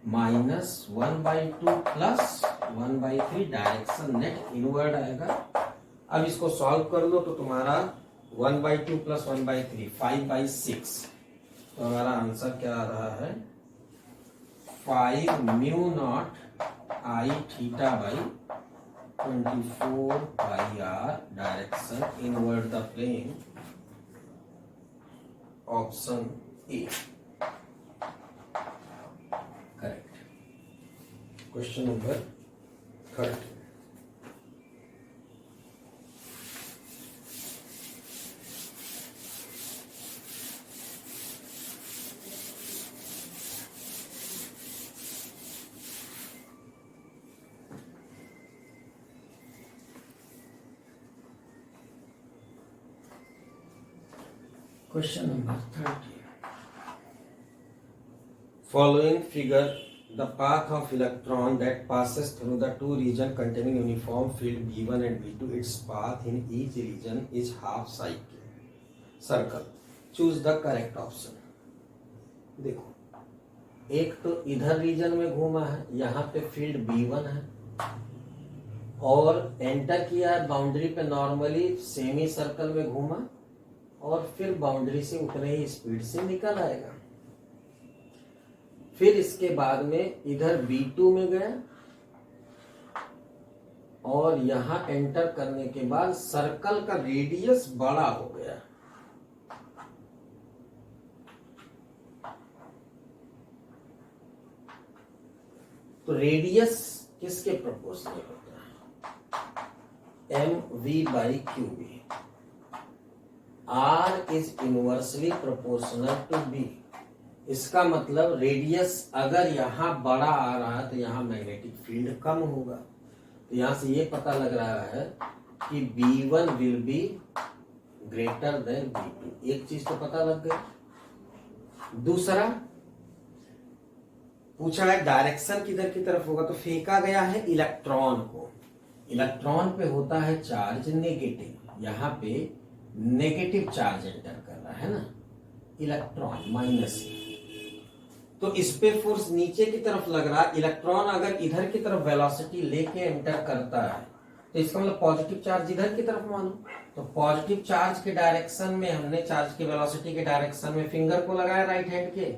Speaker 1: minus 1/2 plus 1/3, direction net inward आएगा। अब इसको सॉल्व कर लो तो तुम्हारा 1/2 प्लस 1/3 5/6, तो हमारा आंसर क्या आ रहा है, 5 mu naught I theta by 24 pi r, direction inward the plane, option A correct. Question number 30। Question number 30. Following figure, the path of electron that passes through the two regions containing uniform field V1 and V2, its path in each region is half circle. Choose the correct option. देखो, एक तो इधर reason में घूमा है, यहाँ पे field V1 है, और एंटर किया है बाउंड्री पे, नॉर्मली सेमी सर्कल में घूमा, और फिर बाउंड्री से उतने ही स्पीड से निकल आएगा। फिर इसके बाद में इधर B2 में गया, और यहां एंटर करने के बाद सर्कल का रेडियस बड़ा हो गया। तो रेडियस किसके प्रोपोर्शनल होता है, mv/qb। R is inversely proportional to B, इसका मतलब रेडियस अगर यहाँ बड़ा आ रहा है तो यहाँ मैग्नेटिक फील्ड कम होगा। तो यहाँ से ये पता लग रहा है कि B1 will be greater than B2। एक चीज तो पता लग गई। दूसरा पूछा है डायरेक्शन किधर की तरफ होगा, तो फेंका गया है इलेक्ट्रॉन को। इलेक्ट्रॉन पे होता है चार्ज नेगेटिव, यहाँ पे नेगेटिव चार्ज एंटर कर रहा है ना, इलेक्ट्रॉन माइनस। तो इस पे फोर्स नीचे की तरफ लग रहा है। इलेक्ट्रॉन अगर इधर की तरफ वेलोसिटी लेके एंटर करता है तो इसका मतलब पॉजिटिव चार्ज इधर की तरफ मानो। तो पॉजिटिव चार्ज के डायरेक्शन में हमने चार्ज की वेलोसिटी के डायरेक्शन में फिंगर को लगाया राइट हैंड के,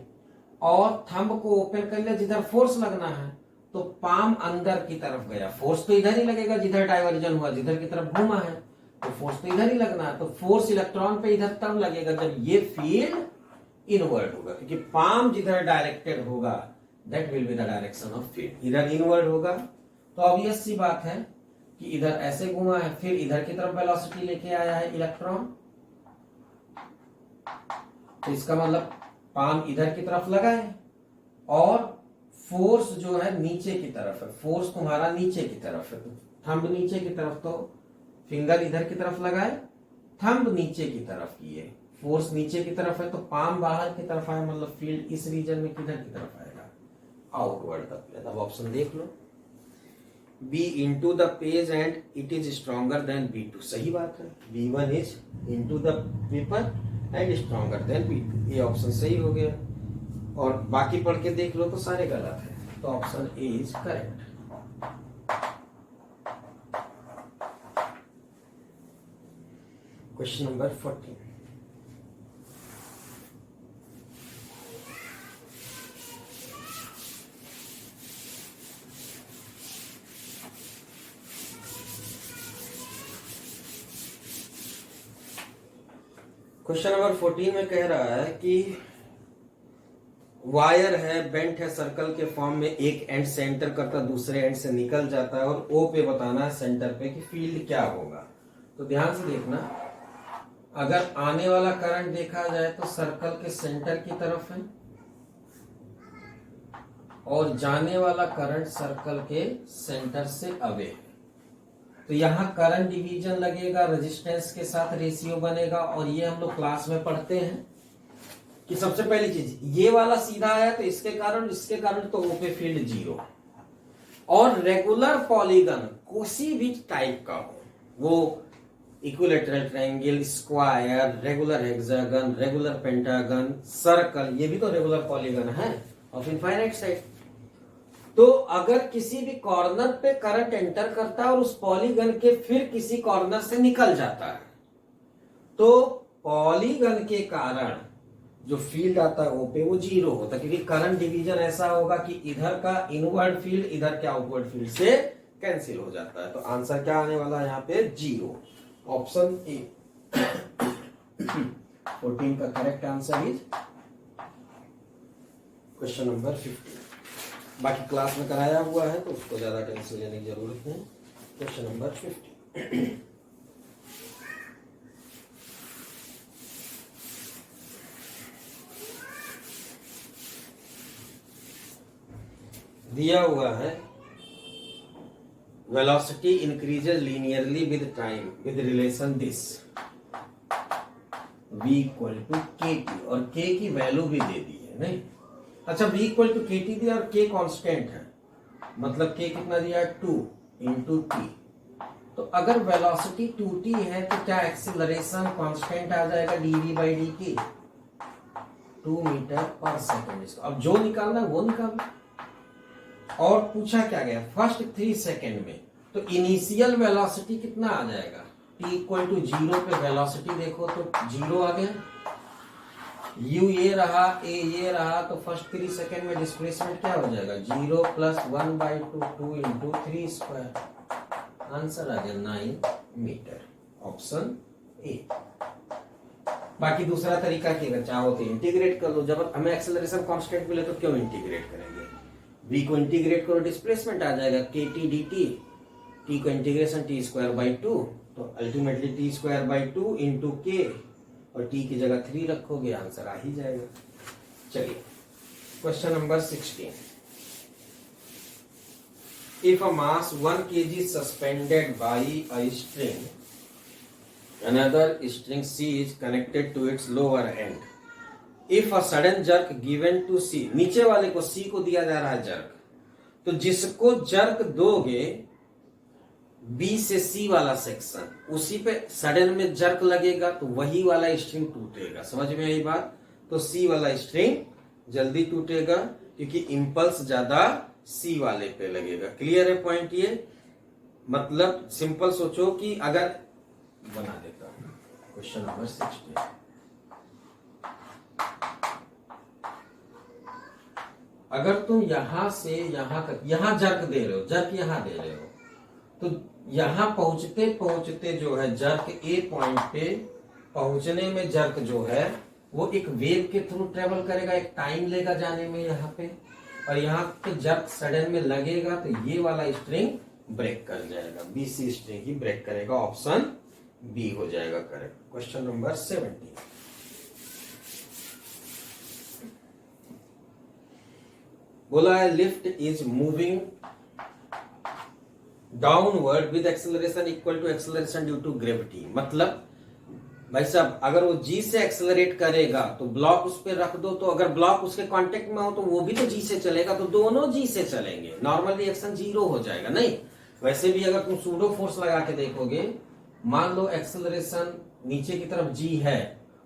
Speaker 1: और थंब को ओपन कर लिया जिधर फोर्स लगना है। तो पाम अंदर की तरफ गया, फोर्स तो इधर ही लगेगा जिधर डाइवर्जन हुआ, जिधर की तरफ घूमा है तो फोर्स तो इधर ही लगना है। तो फोर्स इलेक्ट्रॉन पे इधर तब लगेगा जब ये फील्ड इनवर्ड होगा, क्योंकि पाम जिधर डायरेक्टेड होगा that will be the direction of field. इधर इनवर्ड होगा तो ऑब्वियस सी बात है कि इधर ऐसे घुमा है, फिर इधर की तरफ वेलोसिटी लेके आया है इलेक्ट्रॉन। तो इसका मतलब पाम इधर की तरफ लगा है और फोर्स जो है नीचे की तरफ है। फोर्स तुम्हारा नीचे की तरफ है, तो थंब नीचे की तरफ, तो फिंगर इधर की तरफ लगाए, थंब नीचे की तरफ किए, फोर्स नीचे की तरफ है तो पाम बाहर की तरफ आया, मतलब फील्ड इस रीजन में किधर की तरफ आएगा, आउटवर्ड द प्लेन। अब ऑप्शन देख लो, B into the page and it is stronger than B2। सही बात है, B1 is into the paper and stronger than B2। ये ऑप्शन सही हो गया। और बाकी पढ़ के देख लो तो सारे गलत है, तो option A is correct. Question number 14। Question number 14 में कह रहा है कि वायर है, बेंट है सर्कल के फॉर्म में, एक एंड से एंटर करता दूसरे एंड से निकल जाता है, और ओ पे बताना है सेंटर पे कि फील्ड क्या होगा। तो ध्यान से देखना, अगर आने वाला करंट देखा जाए तो सर्कल के सेंटर की तरफ है, और जाने वाला करंट सर्कल के सेंटर से अवे है। तो यहाँ करंट डिवीजन लगेगा, रेजिस्टेंस के साथ रेशियो बनेगा, और ये हम लोग क्लास में पढ़ते हैं कि सबसे पहली चीज ये वाला सीधा आया तो इसके कारण तो ओ पे फील्ड 0। और रेगुलर पॉलीगन किसी भी टाइप का हो, वो equilateral triangle, square, regular hexagon, regular pentagon, circle, ये भी तो रेगुलर पॉलीगन है ऑफ इनफाइनाइट साइड। तो अगर किसी भी कॉर्नर पे करंट एंटर करता है और उस पॉलीगन के फिर किसी कॉर्नर से निकल जाता है, तो पॉलीगन के कारण जो फील्ड आता है वो पे वो 0 होता है, क्योंकि करंट डिवीजन ऐसा होगा कि इधर का इनवर्ड फील्ड इधर के आउटवर्ड फील्ड से कैंसिल हो जाता है। तो आंसर क्या आने वाला है यहाँ पे 0, ऑप्शन ए। 14 का correct answer is question number 15। बाकी क्लास में कराया हुआ है तो उसको ज्यादा टेंशन लेने की जरूरत नहीं। क्वेश्चन नंबर 15 दिया हुआ है, velocity increases linearly with time with relation this, v equal to kt, और k की वैल्यू भी दे दी है नहीं। अच्छा, v इक्वल टू kt दिया और k कांस्टेंट है, मतलब k कितना दिया है 2 इंटू t। तो अगर वेलोसिटी 2t है तो क्या एक्सीलरेशन कांस्टेंट आ जाएगा dv बाई dt, 2 मीटर पर सेकेंड। अब जो निकालना है वो निकालना। और पूछा क्या गया फर्स्ट 3 सेकेंड में, तो इनिशियल वेलोसिटी कितना आ जाएगा, t इक्वल टू 0 पे वेलोसिटी देखो तो 0 आ गया, u ये रहा, a ये रहा, तो फर्स्ट 3 सेकेंड में डिस्प्लेसमेंट क्या हो जाएगा 0 प्लस 1/2, 2 इंटू 3 स्क्वायर। आंसर आ गया 9 मीटर, ऑप्शन ए। बाकी दूसरा तरीका की अगर चाहो तो इंटीग्रेट कर लो, जब हमें एक्सेलरेशन कांस्टेंट मिले तो क्यों इंटीग्रेट करेंगे, v को इंटीग्रेट करो डिस्प्लेसमेंट आ जाएगा kt dt, t को इंटीग्रेशन t²/2, तो अल्टीमेटली t²/2 इंटू k, और t की जगह 3 रखोगे आंसर आ ही जाएगा। चलिए question number 16. If a mass 1 kg is suspended by a string, another string C is connected to its lower end. If a sudden jerk given to C, नीचे वाले को C को दिया जा रहा है जर्क, तो जिसको जर्क दोगे B से C वाला सेक्शन, उसी पे सडन में जर्क लगेगा तो वही वाला स्ट्रिंग टूटेगा. समझ में आई बात? तो C वाला स्ट्रिंग जल्दी टूटेगा क्योंकि इंपल्स ज्यादा C वाले पे लगेगा. क्लियर है पॉइंट? ये मतलब सिंपल सोचो कि अगर बना देता हूं क्वेश्चन नंबर 16. अगर तुम यहां से यहां तक यहां जर्क दे रहे हो, जर्क यहां दे रहे हो, तो यहां पहुंचते पहुंचते जो है जर्क ए पॉइंट पे पहुंचने में जर्क जो है वो एक वेव के थ्रू ट्रेवल करेगा, एक टाइम लेगा जाने में यहाँ पे, और यहाँ पे जर्क सडन में लगेगा तो ये वाला स्ट्रिंग ब्रेक कर जाएगा, बीसी स्ट्रिंग ही ब्रेक करेगा. ऑप्शन बी हो जाएगा करेक्ट. Question number 17. बोला है lift is moving downward with acceleration equal to acceleration due to gravity. मतलब भाई साहब अगर वो जी से एक्सेलरेट करेगा तो ब्लॉक उस पर रख दो, तो अगर ब्लॉक उसके कांटेक्ट में हो तो वो भी तो जी से चलेगा, तो दोनों जी से चलेंगे, नॉर्मल रिएक्शन जीरो हो जाएगा. नहीं, वैसे भी अगर तुम सूडो फोर्स लगा के देखोगे, मान लो एक्सेलरेशन नीचे की तरफ जी है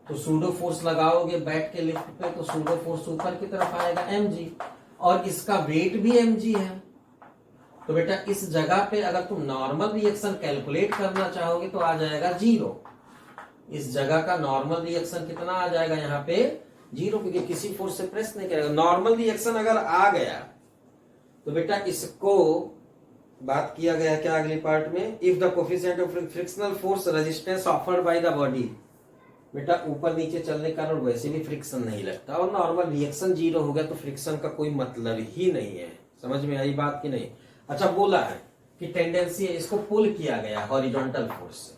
Speaker 1: तो सूडो फोर्स लगाओगे बैठ के लिफ्ट पे तो सूडो फोर्स ऊपर की तरफ आएगा mg, और इसका वेट भी mg है. तो बेटा इस जगह पे अगर तुम नॉर्मल रिएक्शन कैलकुलेट करना चाहोगे तो आ जाएगा जीरो. इस जगह का नॉर्मल रिएक्शन कितना आ जाएगा यहाँ पे? जीरो, क्योंकि किसी फोर्स से प्रेस नहीं करेगा. नॉर्मल रिएक्शन अगर आ गया तो बेटा इसको बात किया गया क्या अगले पार्ट में? If the coefficient of frictional force resistance offered by the body. बेटा ऊपर नीचे चलने के कारण वैसे भी फ्रिक्शन नहीं लगता, और नॉर्मल रिएक्शन जीरो हो गया तो फ्रिक्शन का कोई मतलब ही नहीं है. समझ में आई बात की नहीं? अच्छा, बोला है कि टेंडेंसी है, इसको पुल किया गया हॉरिजॉन्टल फोर्स से,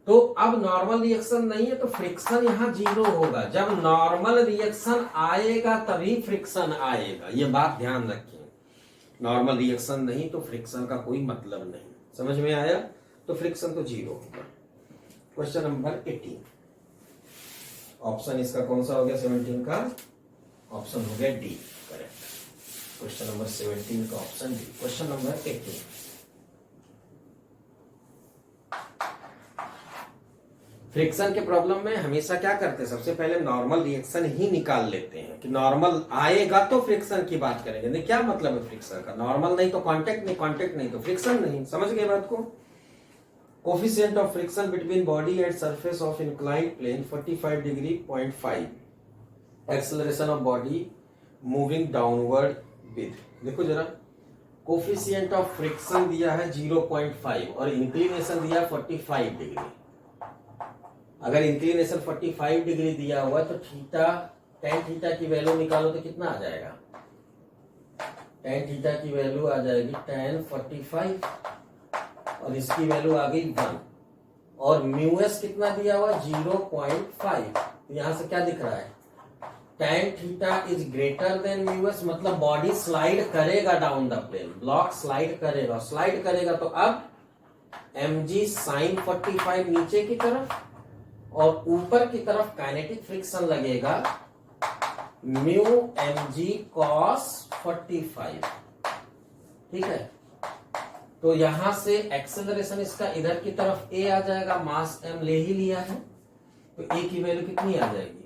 Speaker 1: तो अब नॉर्मल रिएक्शन नहीं है तो फ्रिक्शन यहां जीरो होगा. जब नॉर्मल रिएक्शन आएगा तभी फ्रिक्शन आएगा, ये बात ध्यान रखिए. नॉर्मल रिएक्शन नहीं तो फ्रिक्शन का कोई मतलब नहीं. समझ में आया? तो फ्रिक्शन तो जीरो होगा. Question number 18. ऑप्शन इसका कौन सा हो गया? 17 का ऑप्शन हो गया डी करेक्ट. क्वेश्चन नंबर 17 का option D. Question number 18. Friction के प्रॉब्लम में हमेशा क्या करते हैं? सबसे पहले नॉर्मल रिएक्शन ही निकाल लेते हैं कि नॉर्मल आएगा तो फ्रिक्शन की बात करेंगे. नहीं, क्या मतलब है फ्रिक्शन का? नॉर्मल नहीं तो कांटेक्ट नहीं, कांटेक्ट नहीं तो फ्रिक्शन नहीं. समझ गए बात को? Coefficient of friction between body and surface of inclined plane 45 degree 0.5. Acceleration of body moving downward with. देखो जरा, कोफिशिएंट ऑफ फ्रिक्शन दिया है 0.5 और इंक्लिनेशन दिया 45 डिग्री. अगर इंक्लिनेशन 45 डिग्री दिया हुआ तो थीटा, tan थीटा की वैल्यू निकालो तो कितना आ जाएगा? tan थीटा की वैल्यू आ जाएगी tan 45 और इसकी वैल्यू आ गई 1, और म्यूएस कितना दिया हुआ? 0.5. यहां से क्या दिख रहा है? tan theta is greater than mu s, मतलब बॉडी स्लाइड करेगा down the plane, block slide करेगा. स्लाइड करेगा तो अब mg sin 45 नीचे की तरफ और ऊपर की तरफ काइनेटिक फ्रिक्शन लगेगा म्यू mg cos 45. ठीक है, तो यहां से एक्सेलरेशन इसका इधर की तरफ a आ जाएगा, मास m ले ही लिया है तो a की वैल्यू कितनी आ जाएगी?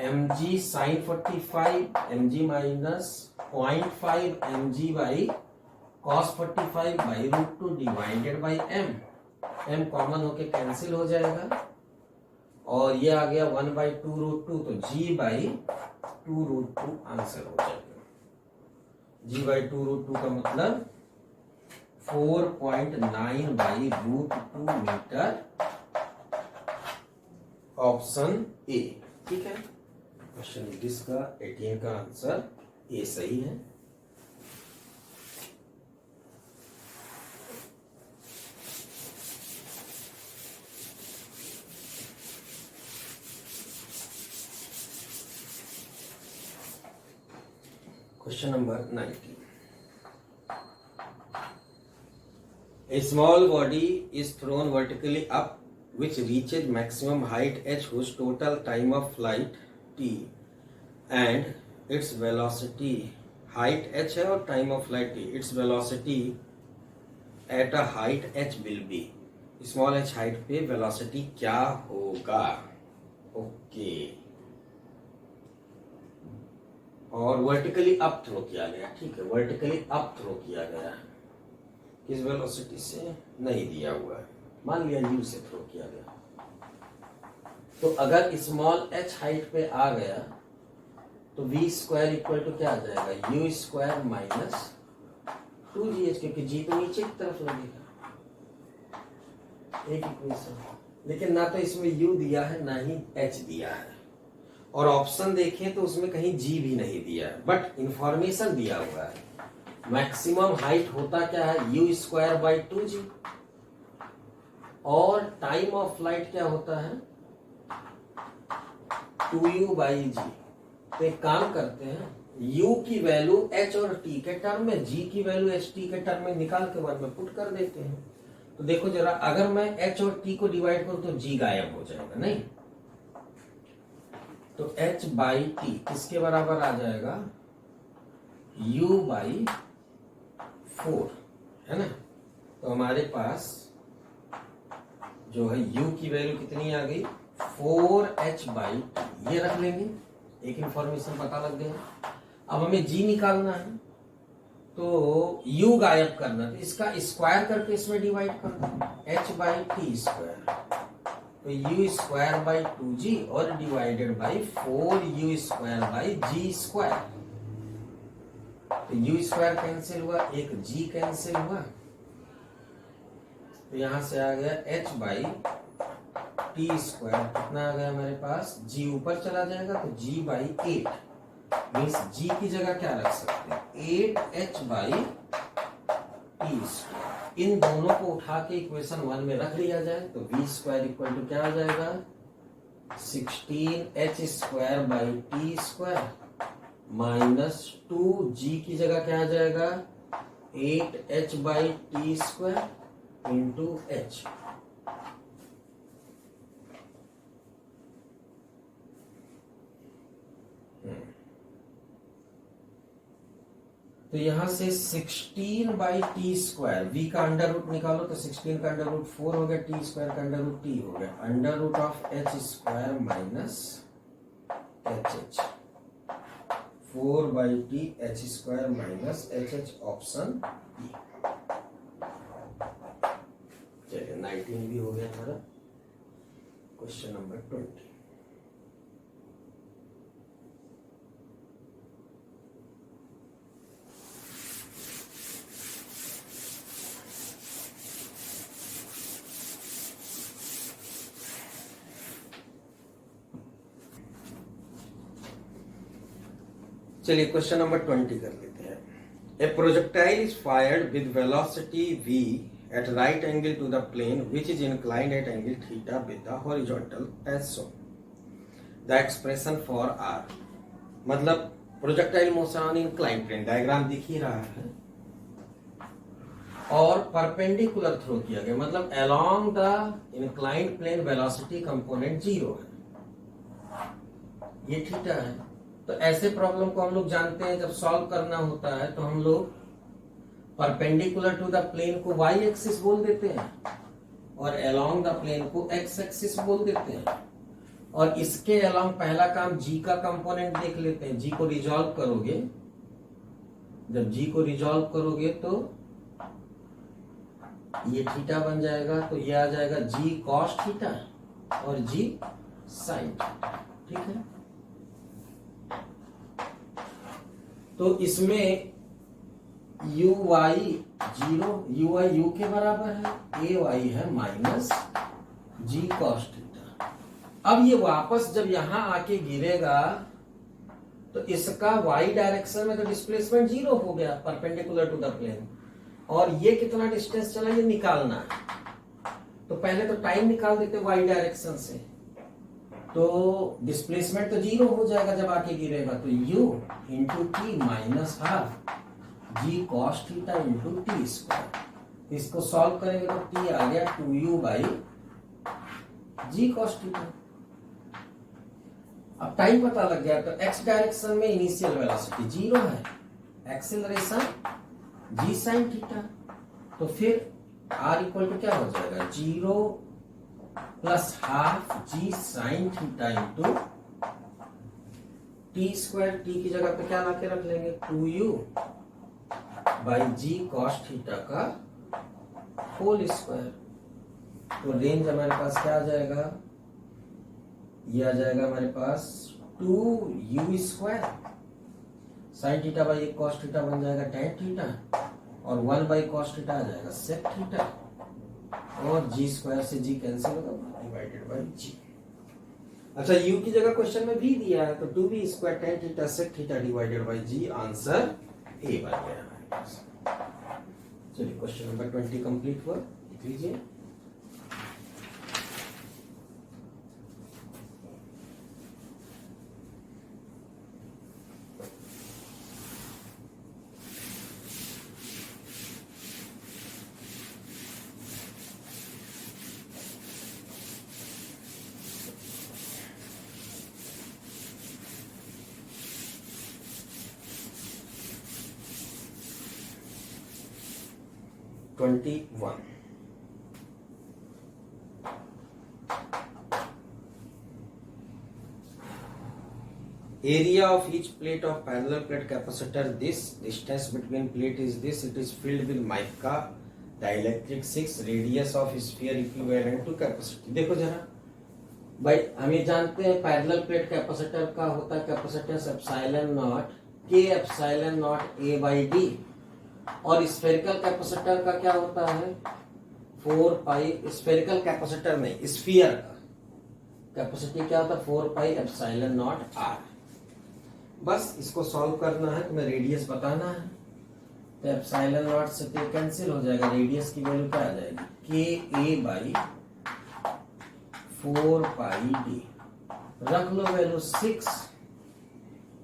Speaker 1: mg sin 45 mg minus 0.5 mg by cos 45 by √2 divided by m. m common होके कैंसिल हो जाएगा और ये आ गया 1/2√2, तो g बाई 2√2 आंसर हो जाएगा. g बाई 2√2 का मतलब 4.9 बाई √2 मीटर. Option A. ठीक है, क्वेश्चन 20 का 18 का आंसर ए सही है. Question number 19. A small body is thrown vertically up which reaches maximum height h whose total time of flight t and its velocity height h है और time of flight t. Its velocity at a height h will be. Small h height पे velocity क्या होगा? Okay. और vertically up throw किया गया. ठीक है, वर्टिकली अप थ्रो किया गया है. किस वेलोसिटी से नहीं दिया हुआ है. मान लिया यू से थ्रो किया गया. तो अगर स्मॉल एच हाइट पे आ गया तो वी स्क्वायर इक्वल टू क्या आ जाएगा? यू स्क्वायर माइनस 2gh, क्योंकि जी तो नीचे की तरफ लगेगा. एक इक्वेशन. लेकिन ना तो इसमें यू दिया है ना ही एच दिया है. और ऑप्शन देखें तो उसमें कहीं जी भी नहीं दिया है, बट इंफॉर्मेशन दिया हुआ है. मैक्सिमम हाइट होता क्या है? You square by 2g. और टाइम ऑफ फ्लाइट क्या होता है? 2u by G. तो एक काम करते हैं, u की वैल्यू h और t के टर्म में, g की वैल्यू h t के टर्म में निकाल के वन में पुट कर देते हैं. तो देखो जरा, अगर मैं h और t को डिवाइड करूं तो g गायब हो जाएगा. नहीं तो h बाई टी किसके बराबर आ जाएगा? u बाई 4 है ना. तो हमारे पास जो है u की वैल्यू कितनी आ गई? 4h by T. ये रख लेंगे, एक इंफॉर्मेशन पता लग गया. अब हमें g निकालना है तो u गायब करना, तो इसका स्क्वायर करके इसमें डिवाइड करना. h बाई टी स्क्वायर तो यू स्क्वायर बाई 2g और divided by 4u square by G square. तो यू स्क्वायर कैंसिल हुआ, एक g कैंसिल हुआ. तो यहां से आ गया h बाई टी स्क्वायर. कितना आ गया हमारे पास? g ऊपर चला जाएगा तो g बाई 8. मीन्स g की जगह क्या रख सकते हैं? 8h by T square. इन दोनों को उठा के इक्वेशन 1 में रख लिया जाए तो v स्क्वायर इक्वल टू क्या आ जाएगा? 16h square by T square minus 2g की जगह क्या आ जाएगा? 8h by T square into h. तो यहां से 16 बाई टी स्क्वायर, v का अंडर रूट निकालो तो 16 का अंडर रूट 4 हो गया, टी स्क्वायर का अंडर रूट टी हो गया. Under root of h square minus hh. 4 by T h square minus hh option E. चलिए 19 भी हो गया हमारा. Question number 20. चलिए क्वेश्चन नंबर 20 कर लेते हैं. ए projectile is fired with velocity v at right angle to the plane which is inclined at angle theta with the horizontal as shown. The expression for r. मतलब projectile motion on inclined plane, diagram दिख ही रहा है, और perpendicular throw किया गया, मतलब along the inclined plane velocity component 0 है. ये थीटा है. तो ऐसे प्रॉब्लम को हम लोग जानते हैं, जब सॉल्व करना होता है तो हम लोग परपेंडिकुलर टू द प्लेन को y एक्सिस बोल देते हैं और अलोंग द प्लेन को x एक्सिस बोल देते हैं. और इसके अलोंग पहला काम g का कंपोनेंट देख लेते हैं. g को रिजॉल्व करोगे, जब g को रिजॉल्व करोगे तो ये थीटा बन जाएगा. तो ये आ जाएगा g cos थीटा और g sin थीटा. ठीक है. तो इसमें U Y 0, U Y U के बराबर है, ए वाई है माइनस जी कॉस थीटा. अब ये वापस जब यहां आके गिरेगा तो इसका वाई डायरेक्शन में तो डिस्प्लेसमेंट 0 हो गया परपेंडिकुलर टू द प्लेन. और ये कितना डिस्टेंस चला ये निकालना है. तो पहले तो टाइम निकाल देते वाई डायरेक्शन से. तो डिस्प्लेसमेंट तो जीरो हो जाएगा जब आके गिरेगा, तो u into T minus half G cos theta into T square. इसको सॉल्व करेंगे तो t आ गया 2u by G cos theta. अब टाइम पता लग गया, तो x डायरेक्शन में इनिशियल वेलोसिटी जीरो है, एक्सेलरेशन जी साइन थीटा, तो फिर r इक्वल टू क्या हो जाएगा, zero plus half G sine theta into T square. T की जगह पे क्या लाके रख लेंगे, 2u by G cos theta का होल स्क्वायर। तो रेंज हमारे पास क्या आ जाएगा, ये आ जाएगा हमारे पास 2u square sine theta by cos theta बन जाएगा tan थीटा, और 1 बाई कॉस थीटा आ जाएगा सेक थीटा, और जी स्क्वायर से जी कैंसिल होगा डिवाइडेड बाई जी। अच्छा, u की जगह क्वेश्चन में भी दिया है, तो 2v स्क्वायर tan theta sec theta divided by G, answer A बन गया हमारे पास। चलिए क्वेश्चन नंबर 20 कंप्लीट हुआ, लिख लीजिए। Area of each plate of parallel plate capacitor, this distance between plate is this, it is filled with mica dielectric 6, radius of sphere equivalent to capacity। देखो जरा भाई, हम ये जानते हैं पैरेलल प्लेट कैपेसिटर का होता है कैपेसिटेंस एप्सिलॉन नॉट के epsilon not a by D, और स्फेरिकल कैपेसिटर का क्या होता है 4 पाई, स्फेरिकल कैपेसिटर नहीं स्फीयर का कैपेसिटी क्या होता है 4 पाई एप्सिलॉन नॉट आर। बस इसको सॉल्व करना है, तुम्हें रेडियस बताना है, तो एप्सिलॉन नॉट से तो कैंसिल हो जाएगा, रेडियस की वैल्यू क्या आ जाएगी के ए बाई 4 पाई डी, रख लो वैल्यू 6,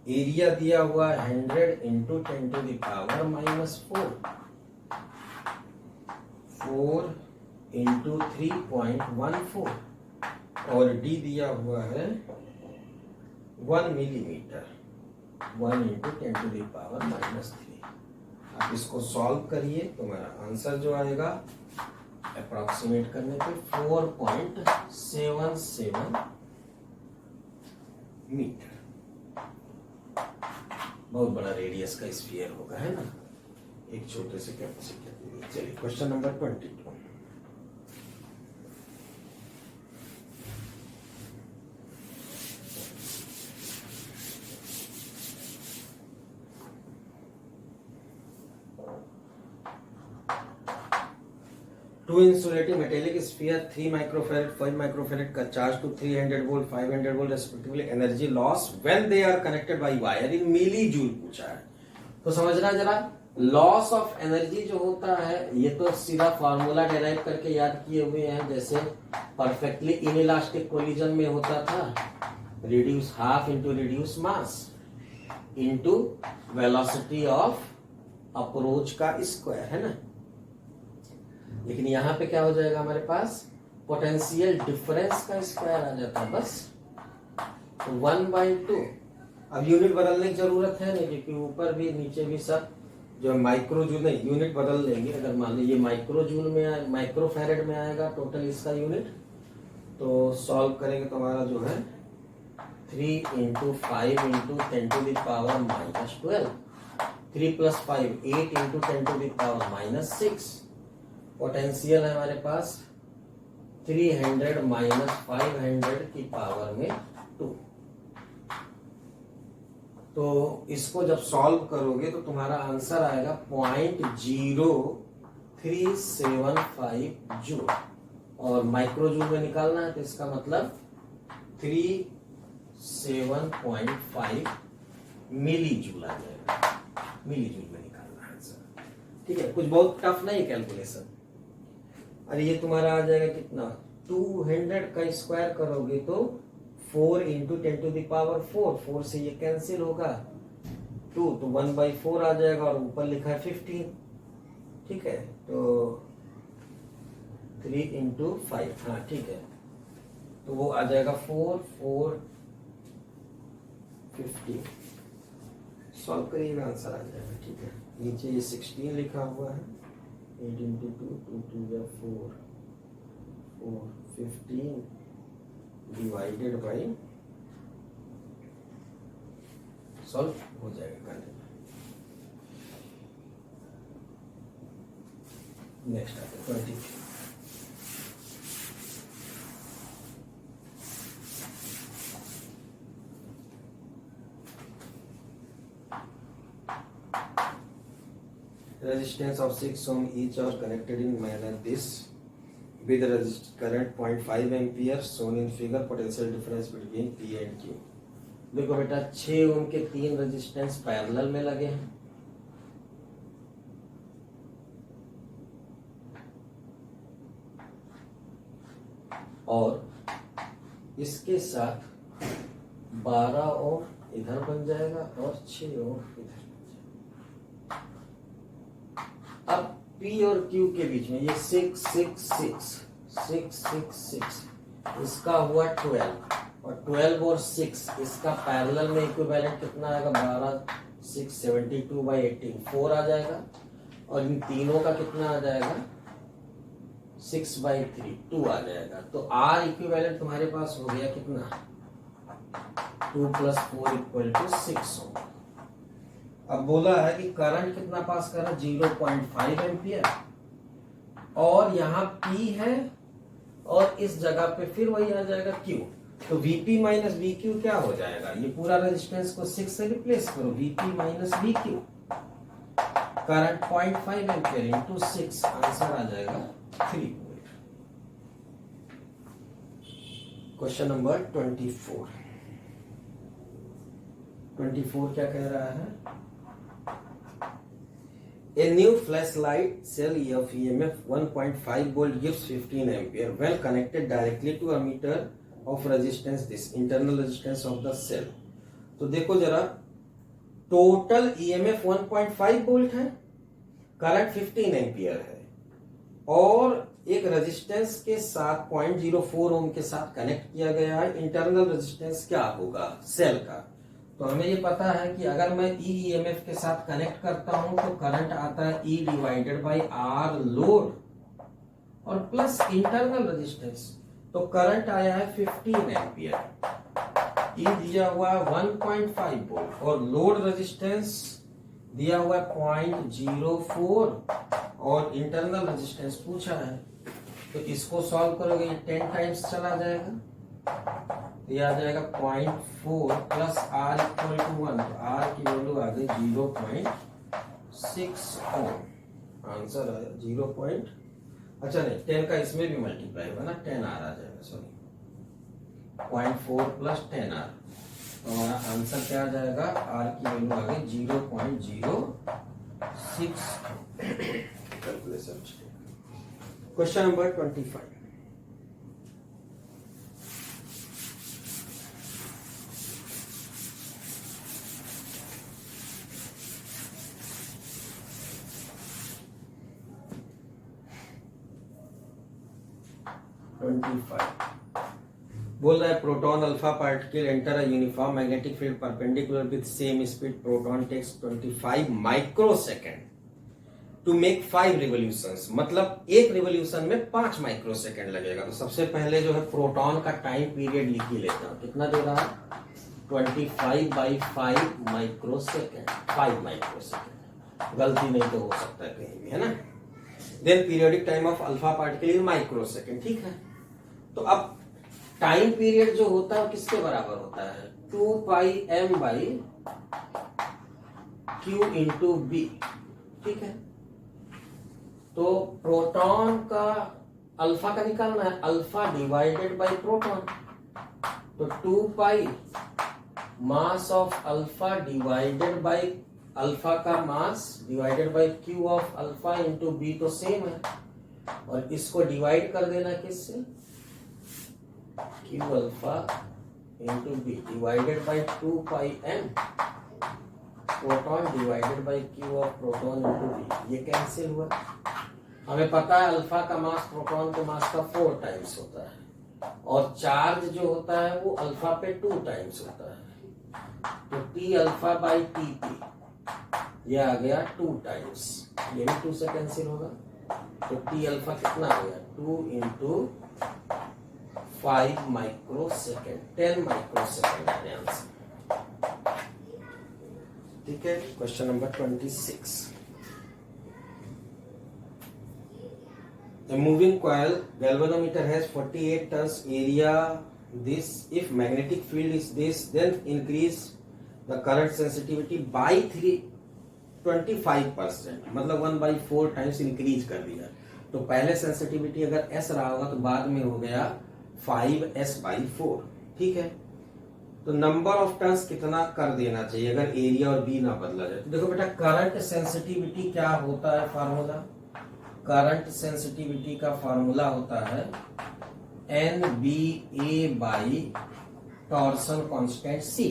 Speaker 1: एरिया दिया हुआ 100 into 10 to the power -4, 4 into 3.14, और डी दिया हुआ है 1 millimetre, 1 into 10 to the power -3। आप इसको सॉल्व करिए, तुम्हारा आंसर जो आएगा अप्रॉक्सीमेट करने पे 4.77 मीटर। बहुत बड़ा रेडियस का स्फीयर होगा, है ना, एक छोटे से कैपेसिटर। चलिए question number 22। Two insulating metallic sphere 3 microfarad 5 microfarad का charge to 300 volt 500 volt respectively, energy loss when they are connected by wire in milli joule पूछा है। तो समझना जरा, लॉस ऑफ एनर्जी जो होता है ये तो सीधा फार्मूला डेराइव करके याद किए हुए हैं, जैसे परफेक्टली इनइलास्टिक कोलिजन में होता था reduce half into reduce mass into velocity of approach का स्क्वायर, है ना। लेकिन यहां पे क्या हो जाएगा हमारे पास पोटेंशियल डिफरेंस का स्क्वायर आ जाता है, बस तो 1/2। अब यूनिट बदलने की जरूरत है नहीं, क्योंकि ऊपर भी नीचे भी सब जो माइक्रो जूल नहीं, यूनिट बदल लेंगे। अगर मान लीजिए माइक्रो जूल में माइक्रो फैरेड में आएगा टोटल इसका यूनिट, तो सॉल्व करेंगे तो हमारा जो है 3 into 5 into 10 to the power -12, 3 + 5 8 into 10 to the power -6। Potential है हमारे पास 300 - 500 की पावर में 2। तो इसको जब सॉल्व करोगे तो तुम्हारा आंसर आएगा 0.0375 जूल, और माइक्रो जूल में निकालना है तो इसका मतलब 37.5 मिली जूल आ जाएगा, मिली जूल में निकालना है आंसर। ठीक है, कुछ बहुत टफ नहीं कैलकुलेशन। अरे ये तुम्हारा आ जाएगा कितना, 200 का स्क्वायर करोगे तो 4 इंटू 10⁴, 4 से ये कैंसिल होगा, 2 तो 1/4 आ जाएगा और ऊपर लिखा है 15, ठीक है। तो 3 इंटू 5, हाँ ठीक है, तो वो आ जाएगा 4 4 15, सॉल्व करिएगा आंसर आ जाएगा, ठीक है। नीचे ये 16 लिखा हुआ है, 8 इंटू 2, 2 2 या 4 4 15 डिवाइडेड बाई, सॉल्व हो जाएगा करने में। नेक्स्ट आता है 23। Resistance of 6 ohm each are connected in manner this with current 0.5 ampere shown in figure. Potential difference between P and Q. देखो बेटा 6 ओम के 3 रेजिस्टेंस पैरेलल में लगे हैं, और इसके साथ 12 ओम इधर बन जाएगा और 6 ओम इधर। अब P और Q के बीच में ये 6 6 6 6 6 6 इसका हुआ 12 और 12 और 6 इसका पैरेलल में इक्विवेलेंट कितना आएगा, 12 6 72/18 4 आ जाएगा, और इन तीनों का कितना आ जाएगा 6/3 2 आ जाएगा। तो R इक्विवेलेंट तुम्हारे पास हो गया कितना, 2 + 4 = 6 ओम। अब बोला है कि करंट कितना पास कर रहा है, 0.5 एम्पियर, और यहाँ P है और इस जगह पे फिर वही आ जाएगा Q। तो VP माइनस VQ क्या हो जाएगा, ये पूरा रेजिस्टेंस को 6 से रिप्लेस करो, VP minus VQ, current 0.5 ampere into 6, answer आ जाएगा 3 वोल्ट। क्वेश्चन नंबर 24 क्या कह रहा है, A new flashlight cell of EMF 1.5 volt gives 15 ampere when connected directly to a meter of resistance, this internal resistance of the cell। तो देखो जरा, total EMF 1.5 volt है, करंट 15 एम्पियर है, और एक रेजिस्टेंस के साथ 0.04 ओम के साथ कनेक्ट किया गया है। इंटरनल रेजिस्टेंस क्या होगा सेल का, तो हमें ये पता है कि अगर मैं EMF के साथ कनेक्ट करता हूं तो करंट आता है E divided by R load और प्लस इंटरनल रेजिस्टेंस, तो करंट आया है 15 एम्पियर, E दिया हुआ है 1.5 वोल्ट और लोड रेजिस्टेंस दिया हुआ है 0.04 और इंटरनल रेजिस्टेंस पूछा है। तो इसको सॉल्व करोगे 10 टाइम्स चला जाएगा, ये आ जाएगा 0.4 प्लस R = 1, तो R की वैल्यू आ गई 0.6 ओम, आंसर आया 0. अच्छा नहीं 10 का इसमें भी मल्टीप्लाई होगा ना, 10R आ जाएगा, सॉरी 0.4 प्लस 10R, तो हमारा आंसर क्या आ जाएगा, R की वैल्यू आ गई 0.06। कैलकुलेशन। Question number 25। बोल रहा है proton alpha particle enter a uniform magnetic field perpendicular with same speed, proton takes 25 microsecond to make 5 revolutions, मतलब एक रिवोल्यूशन में 5 माइक्रोसेकंड लगेगा। तो सबसे पहले जो है प्रोटॉन का टाइम पीरियड लिख ही लेता हूं, कितना दे रहा है 25/5 माइक्रोसेकंड, 5 माइक्रोसेकंड, गलती नहीं तो हो सकता है कहीं भी, है ना। Then periodic time of alpha particle in microsecond, ठीक है। तो अब टाइम पीरियड जो होता है किसके बराबर होता है, 2πm/q इंटू बी, ठीक है। तो प्रोटॉन का अल्फा का निकालना है, अल्फा डिवाइडेड बाय प्रोटॉन, तो 2π mass of alpha divided by alpha का mass divided by Q of alpha into B, तो सेम है, और इसको डिवाइड कर देना किससे, Q alpha into B divided by 2 pi N proton divided by Q of proton into B. ये cancel हुआ। हमें पता है अल्फा का मास प्रोटॉन के मास का 4 टाइम्स होता है और चार्ज जो होता है वो अल्फा पे 2 टाइम्स होता है। तो T alpha by T P ये आ गया 2 टाइम्स, ये भी 2 से कैंसिल होगा। तो टी अल्फा कितना आ गया 2 into 5 micro second, 10 micro second answer. ठीक है, question number 26। A moving coil galvanometer has 48 turns area. This, if magnetic field is this, then increase the current sensitivity by 25%, मतलब 1/4 टाइम्स इंक्रीज कर दिया। तो पहले sensitivity अगर S रहा होगा तो बाद में हो गया 5S/4। ठीक है, तो नंबर ऑफ टर्न्स कितना कर देना चाहिए अगर एरिया और बी ना बदला जाए। तो देखो बेटा, करंट सेंसिटिविटी क्या होता है, फार्मूला, करंट सेंसिटिविटी का फार्मूला होता है NBA by torsion constant C।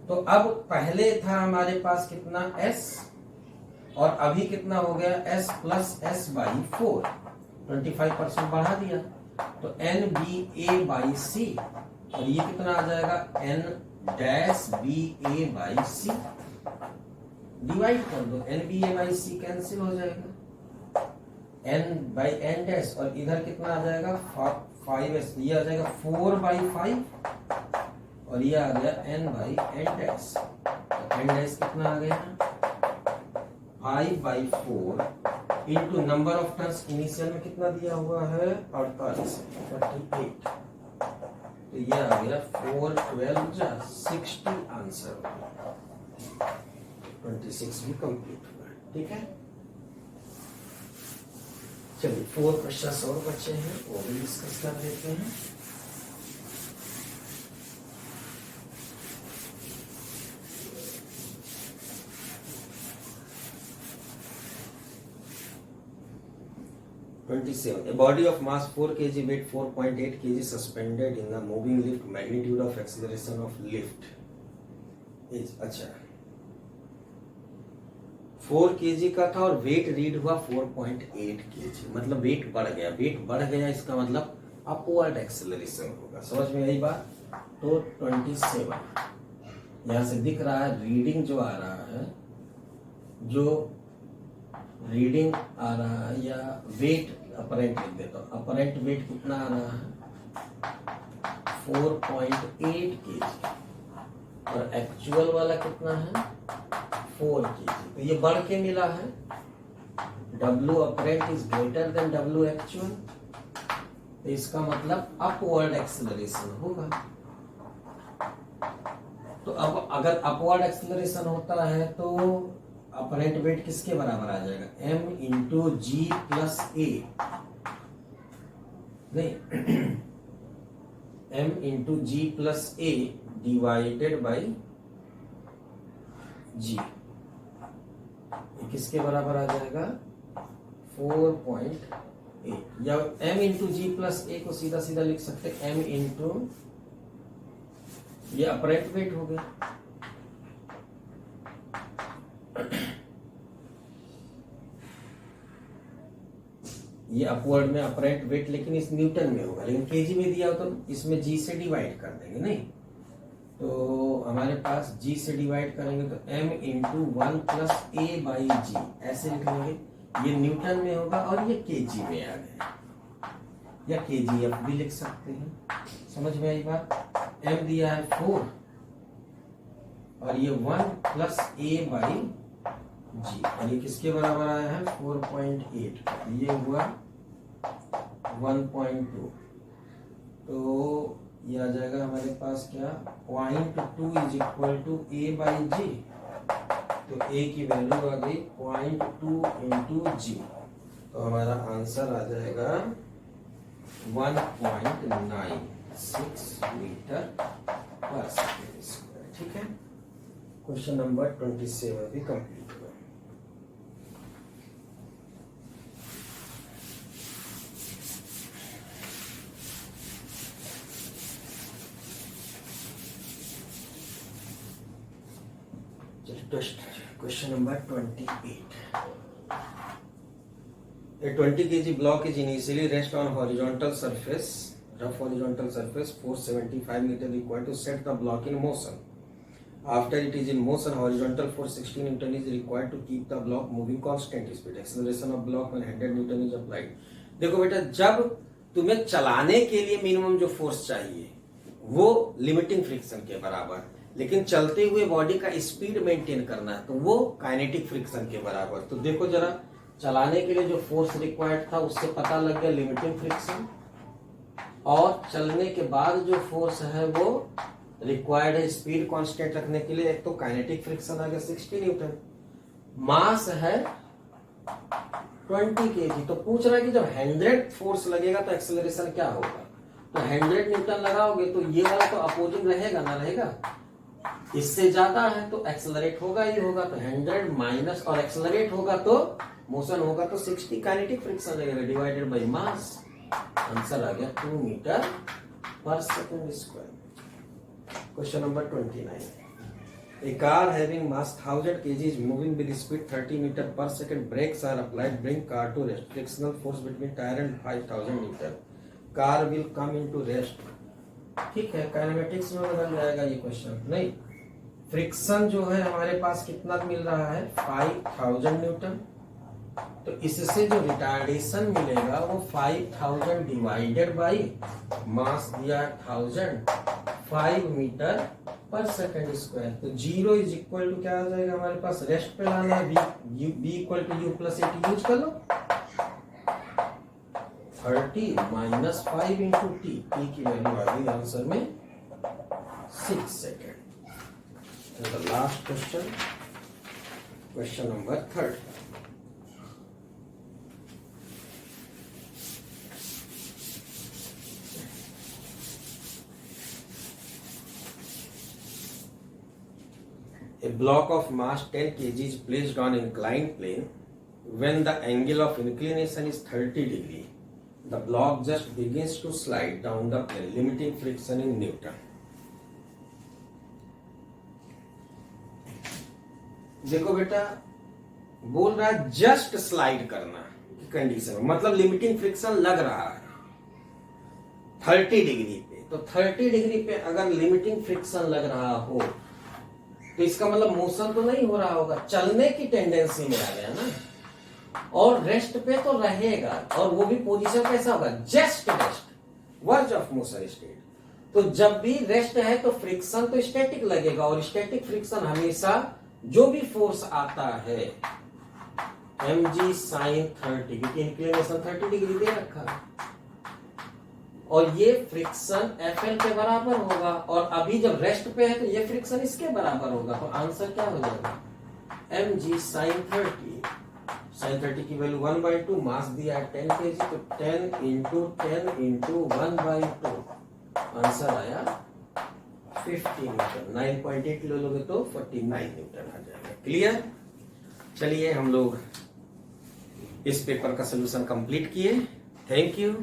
Speaker 1: तो अब पहले था हमारे पास कितना S और अभी कितना हो गया S प्लस S/4, 25% बढ़ा दिया। तो NBA बाई C और ये कितना आ जाएगा N-BA बाई C। डिवाइड कर दो, NBA बाई C कैंसिल हो जाएगा, N बाई N डैश, और इधर कितना आ जाएगा 5S, ये आ जाएगा 4/5 और ये आ गया N बाई N डैश। तो N डैश कितना आ गया 5/4 into number of turns initial में कितना दिया हुआ है 48। तो ये आ गया 4 12 60 आंसर। 26 भी कंप्लीट हुआ। ठीक है, चलिए 4 क्वेश्चन और बचे हैं, वो भी डिस्कस कर लेते हैं। A body of mass 4 kg weight 4.8 kg suspended in a moving lift. Magnitude of acceleration of lift is, अच्छा 4 kg का था और वेट रीड हुआ 4.8 kg, मतलब वेट बढ़ गया। वेट बढ़ गया इसका मतलब अपवर्ड एक्सेलरेशन होगा। समझ में आई बात? तो 27 यहाँ से दिख रहा है रीडिंग जो आ रहा है, जो रीडिंग आ रहा है या वेट अपरेंट लिख देता हूँ। अपरेंट वेट कितना आ रहा है 4.8 kg और एक्चुअल वाला कितना है 4 kg। तो ये बढ़ के मिला है, W apparent is greater then W actual, तो इसका मतलब अपवर्ड एक्सेलरेशन होगा। तो अब अगर अपवर्ड एक्सेलरेशन होता है तो अपरेंट वेट किसके बराबर आ जाएगा M into G plus A, नहीं M into G plus A divided by G। ये किसके बराबर आ जाएगा 4.8, या M into G plus A को सीधा सीधा लिख सकते M इंटू, ये अपरेंट वेट हो गया, ये अपवर्ड में अपरेंट वेट, लेकिन इस न्यूटन में होगा, लेकिन केजी में दिया हो तो इसमें जी से डिवाइड कर देंगे। नहीं तो हमारे पास जी से डिवाइड करेंगे तो m into 1 plus A by G ऐसे लिख लेंगे। ये न्यूटन में होगा और ये केजी में आ गया, या केजीएफ भी लिख सकते हैं। समझ में आई बात? m दिया है 4 और ये 1 प्लस ए बाई जी, और ये किसके बराबर आया है 4.8, ये हुआ 1.2। तो ये आ जाएगा हमारे पास क्या 0.2 is equal to A by G. तो ए की वैल्यू आ गई 0.2 इंटू जी, तो हमारा आंसर आ जाएगा 1.96 मीटर पर सेकेंड स्क्वायर। ठीक है, क्वेश्चन नंबर 27 भी कंप्लीट हुआ। Question number 28. A 20 kg block is initially rest on horizontal surface, rough horizontal surface, force 75 meter required to set the block in motion. After it is in motion, horizontal force 16 Newton is required to keep the block moving constant speed. Acceleration of block when 100 Newton is applied. देखो बेटा, जब तुम्हें चलाने के लिए minimum जो force चाहिए वो लिमिटिंग फ्रिक्शन के बराबर, लेकिन चलते हुए बॉडी का स्पीड मेंटेन करना है तो वो काइनेटिक फ्रिक्शन के बराबर। तो देखो जरा, चलाने के लिए जो फोर्स रिक्वायर्ड था उससे पता लग गया लिमिटिंग फ्रिक्शन, और चलने के बाद जो फोर्स है वो रिक्वायर्ड है स्पीड कांस्टेंट रखने के लिए, एक तो काइनेटिक फ्रिक्शन आ गया 60 न्यूटन, मास है 20 kg। तो पूछ रहा है कि जब 100 फोर्स लगेगा तो एक्सेलरेशन क्या होगा। तो 100 न्यूटन लगाओगे तो ये वाला तो अपोजिंग रहेगा ना, रहेगा, इससे ज्यादा है तो एक्सेलरेट होगा ही होगा। तो 100 माइनस, और एक्सेलरेट होगा तो मोशन होगा तो 60 काइनेटिक फ्रिक्शन लगेगा डिवाइडेड बाय मास। आंसर आ गया 2 मीटर पर second square. Question number 29. A car having mass 1000 kg is moving with speed 30 meter per second. Brakes are applied, bring car to rest. Frictional force between tire and 5000 Newton. Car will come into rest. ठीक है, kinematics में बदल जाएगा ये question. नहीं, friction जो है हमारे पास कितना मिल रहा है 5000 न्यूटन, तो इससे जो रिटार्डेशन मिलेगा वो 5000 डिवाइडेड बाई मास दिया 1000, 5 मीटर पर सेकंड स्क्वायर। तो 0 इज इक्वल टू क्या आ जाएगा हमारे पास, रेस्ट पे लाना है, V equal to U plus at use कर लो, 30 माइनस 5 इंटू टी की वैल्यू आ गई आंसर में 6 second. The last question, question number 3rd. A block of mass 10 kg is placed on inclined plane. When the angle of inclination is 30 degree, the block just begins to slide down the plane, limiting friction in Newton. देखो बेटा, बोल रहा है just slide करना की condition में, मतलब limiting friction लग रहा है 30 डिग्री पे। तो 30 डिग्री पे अगर लिमिटिंग फ्रिक्शन लग रहा हो तो इसका मतलब मोशन तो नहीं हो रहा होगा, चलने की टेंडेंसी में आ गया ना, और रेस्ट पे तो रहेगा, और वो भी पोजीशन कैसा होगा, just rest, verge of motion state. तो जब भी रेस्ट है तो फ्रिक्शन तो स्टैटिक लगेगा, और स्टैटिक फ्रिक्शन हमेशा जो भी फोर्स आता है mg sin 30, क्योंकि इंक्लिनेशन 30 डिग्री दे रखा है, और ये फ्रिक्शन Fl के बराबर होगा, और अभी जब रेस्ट पे है तो ये फ्रिक्शन इसके बराबर होगा। तो आंसर क्या हो जाएगा, mg sin 30, sin 30 की वैल्यू 1/2, मास दिया है 10 kg, तो 10 इंटू 10 इंटू 1/2, आंसर आया 50 न्यूटन। 9.8 किलो लोगे तो 49 न्यूटन आ जाएगा। क्लियर। चलिए हम लोग इस पेपर का सोल्यूशन कंप्लीट किए। Thank you.